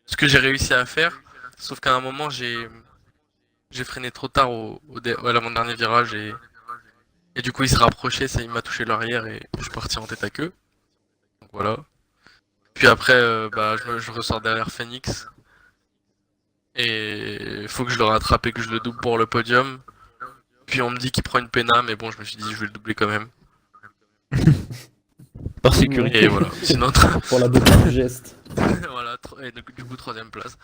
Ce que j'ai réussi à faire, sauf qu'à un moment, j'ai freiné trop tard à l'avant-dernier virage et du coup, il s'est rapproché, ça, il m'a touché l'arrière et je suis parti en tête à queue. Donc voilà. Puis après, bah, je ressors derrière Phoenix. Et il faut que je le rattrape et que je le double pour le podium. Puis on me dit qu'il prend une péna, mais bon, je me suis dit je vais le doubler quand même. Par sécurité. Et voilà. Sinon, Pour la beauté du geste. voilà, et du coup, troisième place.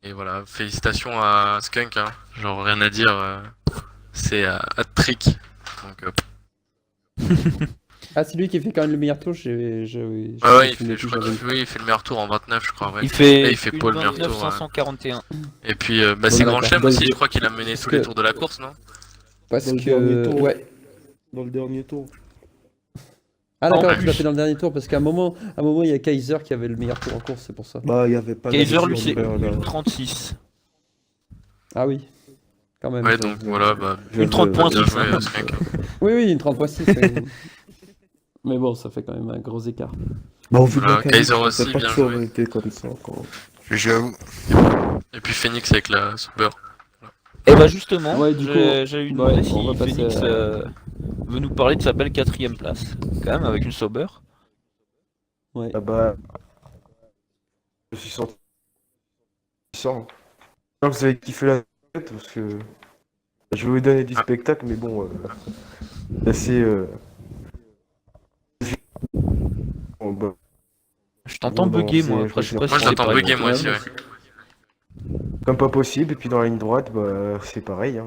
Et voilà, félicitations à Skunk, hein. Genre rien à dire, c'est à trick. Donc, Ah, c'est lui qui fait quand même le meilleur tour. ah ouais, je crois il fait le meilleur tour en 29, je crois. Ouais. Il fait, Là, il fait pas le meilleur 29 tour. 541. Et puis, bah, c'est Grand d'accord. Chelem Dans aussi, le- je crois qu'il a mené tous les tours de la course, non? Parce Dans le dernier que. tour. Ouais. Dans le dernier tour. Ah, d'accord, En tu l'as plus. fait dans le dernier tour. Parce qu'à un moment, il y a Kaiser qui avait le meilleur tour en course, c'est pour ça. Bah, il y avait pas Kaiser, d'addition lui, c'est envers la- 1,36. Ah oui. Quand même. Ouais, donc voilà, bah, Une 30.6. bien joué hein. à Skunk. Oui, oui, une 30.6. oui. Mais bon, ça fait quand même un gros écart. Bah, au vu Voilà, de la qualif, Kaiser je pensais aussi, pas bien que ça aurait joué. été comme ça, quoi. J'avoue. Et puis Phoenix avec la Sauber. Et bah justement, Ouais, du coup, j'ai eu une ouais, demandé on va si passer Phoenix à- veut nous parler de sa belle 4ème place, quand même, avec une Sauber. Ouais. Ah bah. Je suis senti. J'espère que vous avez kiffé la tête parce que. Je vais vous donner du spectacle, mais bon. C'est assez. Bon, bah, Je t'entends Bon, bugger, c'est- moi, je après je sais veux pas dire- Moi, si je c'est l'entends pareil bugger, pour moi toi. aussi, ouais. comme pas possible, et puis dans la ligne droite, bah, c'est pareil. Hein.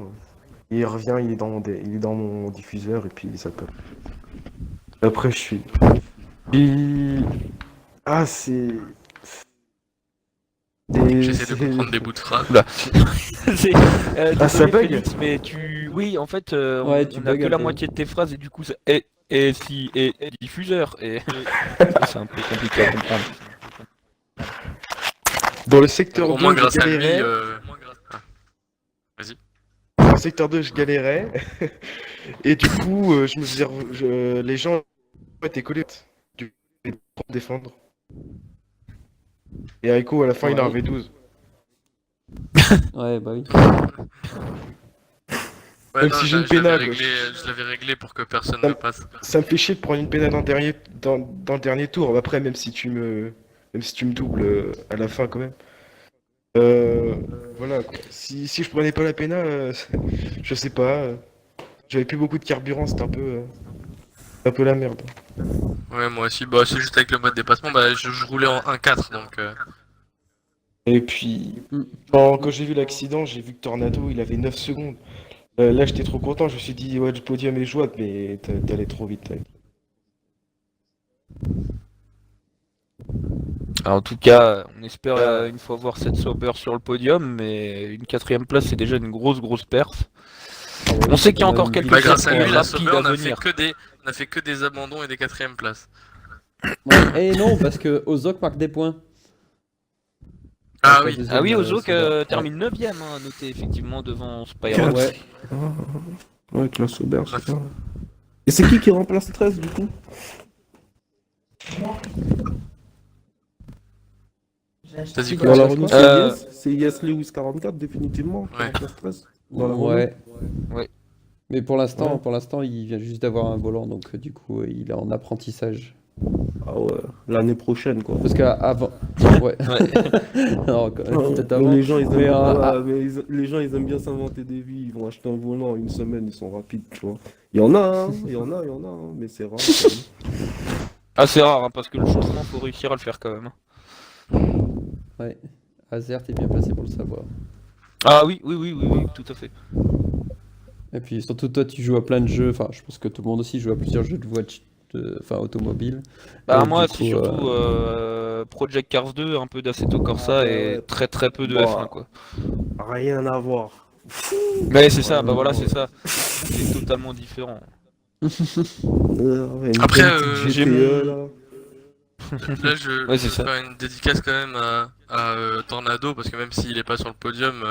Il revient, il est dans mon diffuseur, et puis ça peut. Après, je suis. Puis- Ah, c'est. J'essaie de comprendre des bouts de phrases. C'est, Ah, ça désolé, bug. Félix, mais tu... Oui, en fait, Ouais, on tu a bugs que un la peu. moitié de tes phrases, et du coup, et diffuseur, et c'est un peu compliqué à comprendre. Dans le secteur Au 2, moins, je grâce à lui, galérais. Ah, vas-y. Dans le secteur 2, je galérais. Et du coup, je me faisais. Les gens étaient collés. Du coup, pour me défendre. Et Aiko, à la fin, il en Ouais. avait 12. Ouais, bah oui. Ouais, Même non, si j'ai une je l'avais pénale, quoi. je l'avais réglé pour que personne Ça ne me- passe. Ça me fait chier de prendre une pénale dans le dernier tour. Après, même si tu me doubles à la fin, quand même. Voilà, quoi. Si je prenais pas la pénale, je sais pas. J'avais plus beaucoup de carburant, c'était un peu la merde. Ouais, moi aussi. Bah, c'est juste avec le mode dépassement. Bah, je roulais en 1.4, donc. Et puis, Mm. quand j'ai vu l'accident, j'ai vu que Tornado, il avait 9 secondes. Là, j'étais trop content, je me suis dit, ouais, le podium est jouable, mais t'allais trop vite. Alors, en tout cas, on espère une fois voir cette Sauber sur le podium, mais une 4ème place, c'est déjà une grosse perf. On sait qu'il y a encore quelques Bah, grâce à circuits lui, la rapides Sauber, à on a fait venir. on a fait que des abandons et des 4ème places. Ouais. Et non, parce que Ozok marque des points. Ah Donc, la oui. deuxième, Ah oui, Ozok Sauber. termine 9ème, hein, noté effectivement devant Spyro. Quatre. Ouais. Ouais, avec la Sauber, c'est ça. Et c'est qui remplace 13 du coup? T'as dit Dans quoi? la Renault, Euh, c'est Yes Lewis 44, définitivement, qui Ouais. remplace 13. Dans la Ouais. Ouais. Mais pour l'instant, Ouais. il vient juste d'avoir un volant, donc du coup, il est en apprentissage. Ah ouais, l'année prochaine, quoi. Parce qu'avant. Ouais. Non, peut-être avant. Mais les gens, ils aiment, Mais, les gens, ils aiment bien s'inventer des vies. Ils vont acheter un volant, une semaine, ils sont rapides, tu vois. Il y en a, hein, hein, mais c'est rare. quand même. Ah, c'est rare, hein, parce que le changement, faut réussir à le faire quand même. Ouais. Azert est bien placé pour le savoir. Ah oui, tout à fait. Et puis surtout, toi, tu joues à plein de jeux. Enfin, je pense que tout le monde aussi joue à plusieurs jeux de voiture, enfin, automobiles. Bah Et moi, du c'est coup, surtout Project Cars 2, un peu d'Assetto Corsa et très peu de Bah. F1, quoi. Rien à voir. Mais c'est ça, bah voilà, c'est ça. C'est totalement différent. Une Après, bonne petite j'ai GTE, mon- là. Là, je Ouais, c'est je ça. vais faire une dédicace quand même à Tornado, parce que même s'il est pas sur le podium,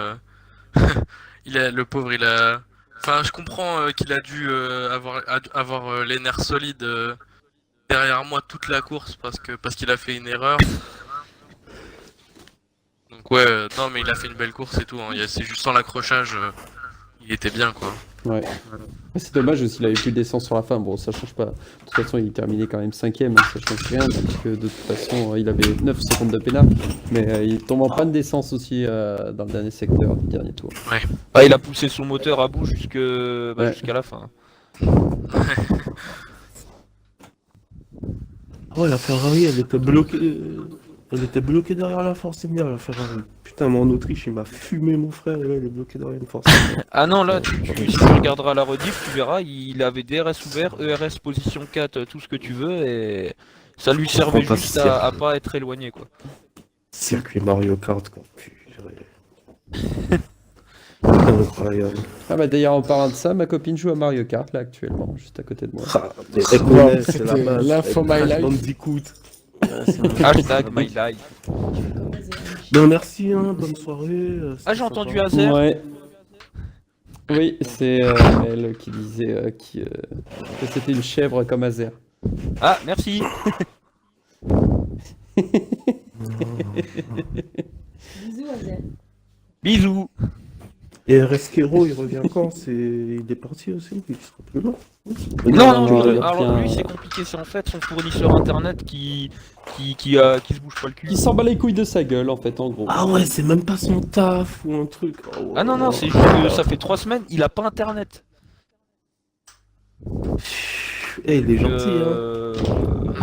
le pauvre, il a. Enfin, je comprends qu'il a dû avoir les nerfs solides derrière moi toute la course parce qu'il a fait une erreur. Donc ouais, non mais il a fait une belle course et tout. Hein. C'est juste sans l'accrochage, il était bien quoi. Ouais. C'est dommage aussi, il avait plus d'essence sur la fin. Bon, ça change pas. De toute façon, il terminait quand même 5ème, hein, ça change rien, puisque de toute façon, il avait 9 secondes de pénal. Mais il tombe en panne d'essence aussi dans le dernier secteur du dernier tour. Ah, il a poussé son moteur à bout Ouais. jusqu'à la fin. Ouais, la Ferrari, elle était bloquée. Elle était bloquée derrière la Force India, la Ferrari. Putain, mais en Autriche, il m'a fumé, mon frère, et là, il est bloqué derrière une Force India. Ah non, là, si tu regarderas la rediff, tu verras, il avait DRS ouvert, ERS position 4, tout ce que tu veux, et ça lui servait comprends pas juste ce à cirque. pas être éloigné, quoi. Circuit Mario Kart, quoi. Purée. Incroyable. Ah bah d'ailleurs, en parlant de ça, ma copine joue à Mario Kart là actuellement, juste à côté de moi. Ah, mais Wow, c'est la c'était base. l'info Avec my Crash life. Bandicoot. Ouais, c'est un- Hashtag my life. Ben, merci, hein, bonne soirée. Ah, j'ai entendu Azer. Ouais. Oui, c'est elle qui disait que c'était une chèvre comme Azer. Ah, merci. Bisous, Azel. Bisous. Et Resquero, il revient quand? Il est parti aussi? Il sera plus là? Non, non, lui, il alors revient- lui c'est compliqué, c'est en fait son fournisseur internet qui se bouge pas le cul. Qui s'en bat les couilles de sa gueule en fait, en gros. Ah ouais, c'est même pas son taf ou un truc. Oh, ouais. Ah non, c'est juste que ça fait 3 semaines, il a pas internet. Eh, il est gentil, hein.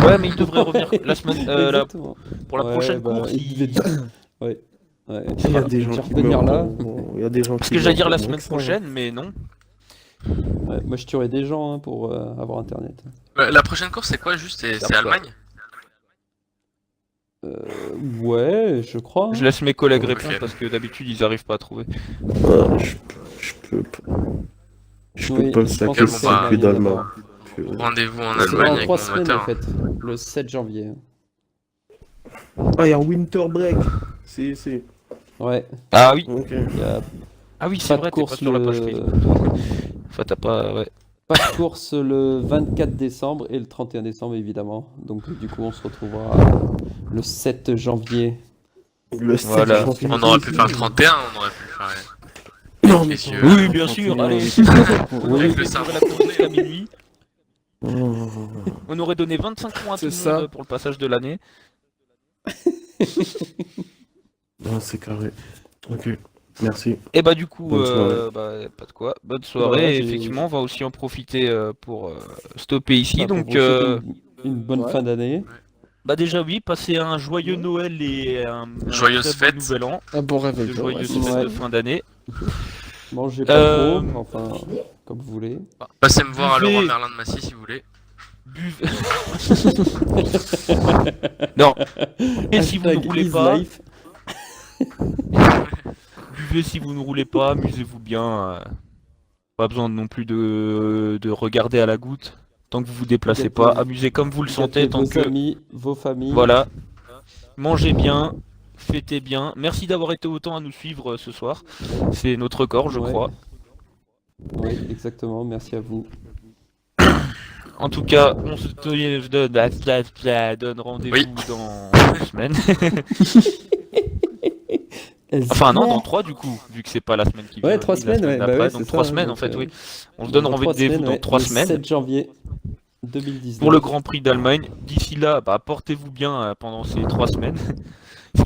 Ouais, mais il devrait revenir la semaine, Exactement. pour la Ouais, prochaine bah, course. il devait- Ouais. Ouais. Il y a des Il gens devait qui revenir meurent. là. Il y a des gens Parce qui que j'allais dire meurent la pour semaine ça, hein. prochaine, mais non. Ouais, moi je tuerais des gens hein, pour avoir internet. La prochaine course, c'est quoi juste? C'est D'accord. Allemagne? Ouais, je crois. Je laisse mes collègues Ok. répondre parce que d'habitude ils arrivent pas à trouver. Je peux pas. Je Oui, peux pas le je pense saquer que le c'est circuit Allemagne, d'Allemagne. Rendez-vous en C'est Allemagne en avec 3 mon semaines moteur. en fait, le 7 janvier. Ah, il y a Winter Break. Si. Ouais, Ah oui, Ok. il y a ah oui, pas c'est de vrai, t'es pas course sur la page le... Facebook. Enfin, t'as pas, ouais. Pas de course le 24 décembre et le 31 décembre évidemment. Donc du coup on se retrouvera le 7 janvier. Le 7 Voilà. janvier. On aurait pu faire le 31, on aurait pu faire. Non, mais Messieurs. Oui, bien sûr, allez. On aurait le fait sarre. la course jusqu'à minuit. Oh. On aurait donné 25 points à tout C'est le monde ça. pour le passage de l'année. Non, c'est carré. Ok, merci. Et bah du coup, Bonne soirée. pas de quoi. Bonne soirée. Voilà, Et j'ai- effectivement, on va aussi en profiter pour stopper ici. Enfin, pour Donc, vous souhaiter une bonne ouais. fin d'année. bah déjà oui, passez un joyeux Noël et un Joyeuse très bon fête. Nouvel An. Un bon réveil. De ouais, joyeuses c'est fêtes ça. de fin d'année. Mangez pas Euh, trop, enfin comme vous voulez. Passez me voir à Buvez. Leroy Merlin de Massy si vous voulez. Buvez. Non. Et si vous ne Hashtag roulez is pas, life. buvez si vous ne roulez pas, amusez-vous bien. Pas besoin non plus de regarder à la goutte. Tant que vous vous déplacez pas, amusez comme vous le sentez. Gâtez Tant vos que amis, vos familles. voilà, mangez bien, fêtez bien. Merci d'avoir été autant à nous suivre ce soir. C'est notre record, je Ouais. crois. Oui, exactement. Merci à vous. En tout cas, on se donne rendez-vous Oui. dans 2 semaines. Enfin non, dans 3 du coup, vu que c'est pas la semaine qui vient. Ouais, 3 ni la semaines, ouais, bah d'après, ouais, donc c'est 3 ça, semaines donc, en fait, oui. On se donne Dans rendez-vous 3 semaines, dans ouais, 3 le semaines 7 janvier 2019. pour le Grand Prix d'Allemagne. D'ici là, bah, portez-vous bien pendant ces 3 semaines.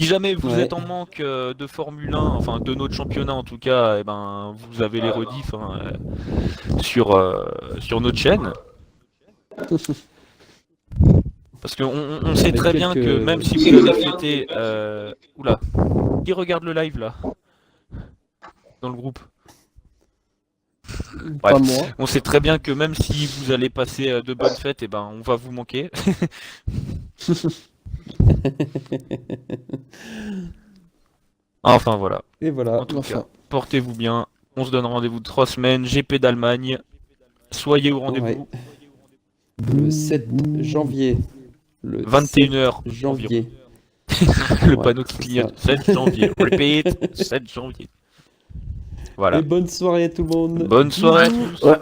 Si jamais vous Ouais. êtes en manque de Formule 1, enfin de notre championnat en tout cas, eh ben, vous avez les rediffs hein, sur notre chaîne. Parce qu'on sait Avec très bien que quelques- même si vous avez fêté... Oula, qui regarde le live là? Dans le groupe. Pas Bref. moi. On sait très bien que même si vous allez passer de bonnes fêtes, eh ben, on va vous manquer. Enfin voilà. Et voilà. En tout Enfin. cas, portez-vous bien. On se donne rendez-vous de 3 semaines. GP d'Allemagne. Soyez au rendez-vous. Ouais. Le 7 janvier. Le 21h. 7 janvier. Le Ouais, panneau qui c'est clignote. 7 janvier. Repeat. 7 janvier. Voilà. Et bonne soirée à tout le monde. Bonne soirée à Bisous. tous. Ouais.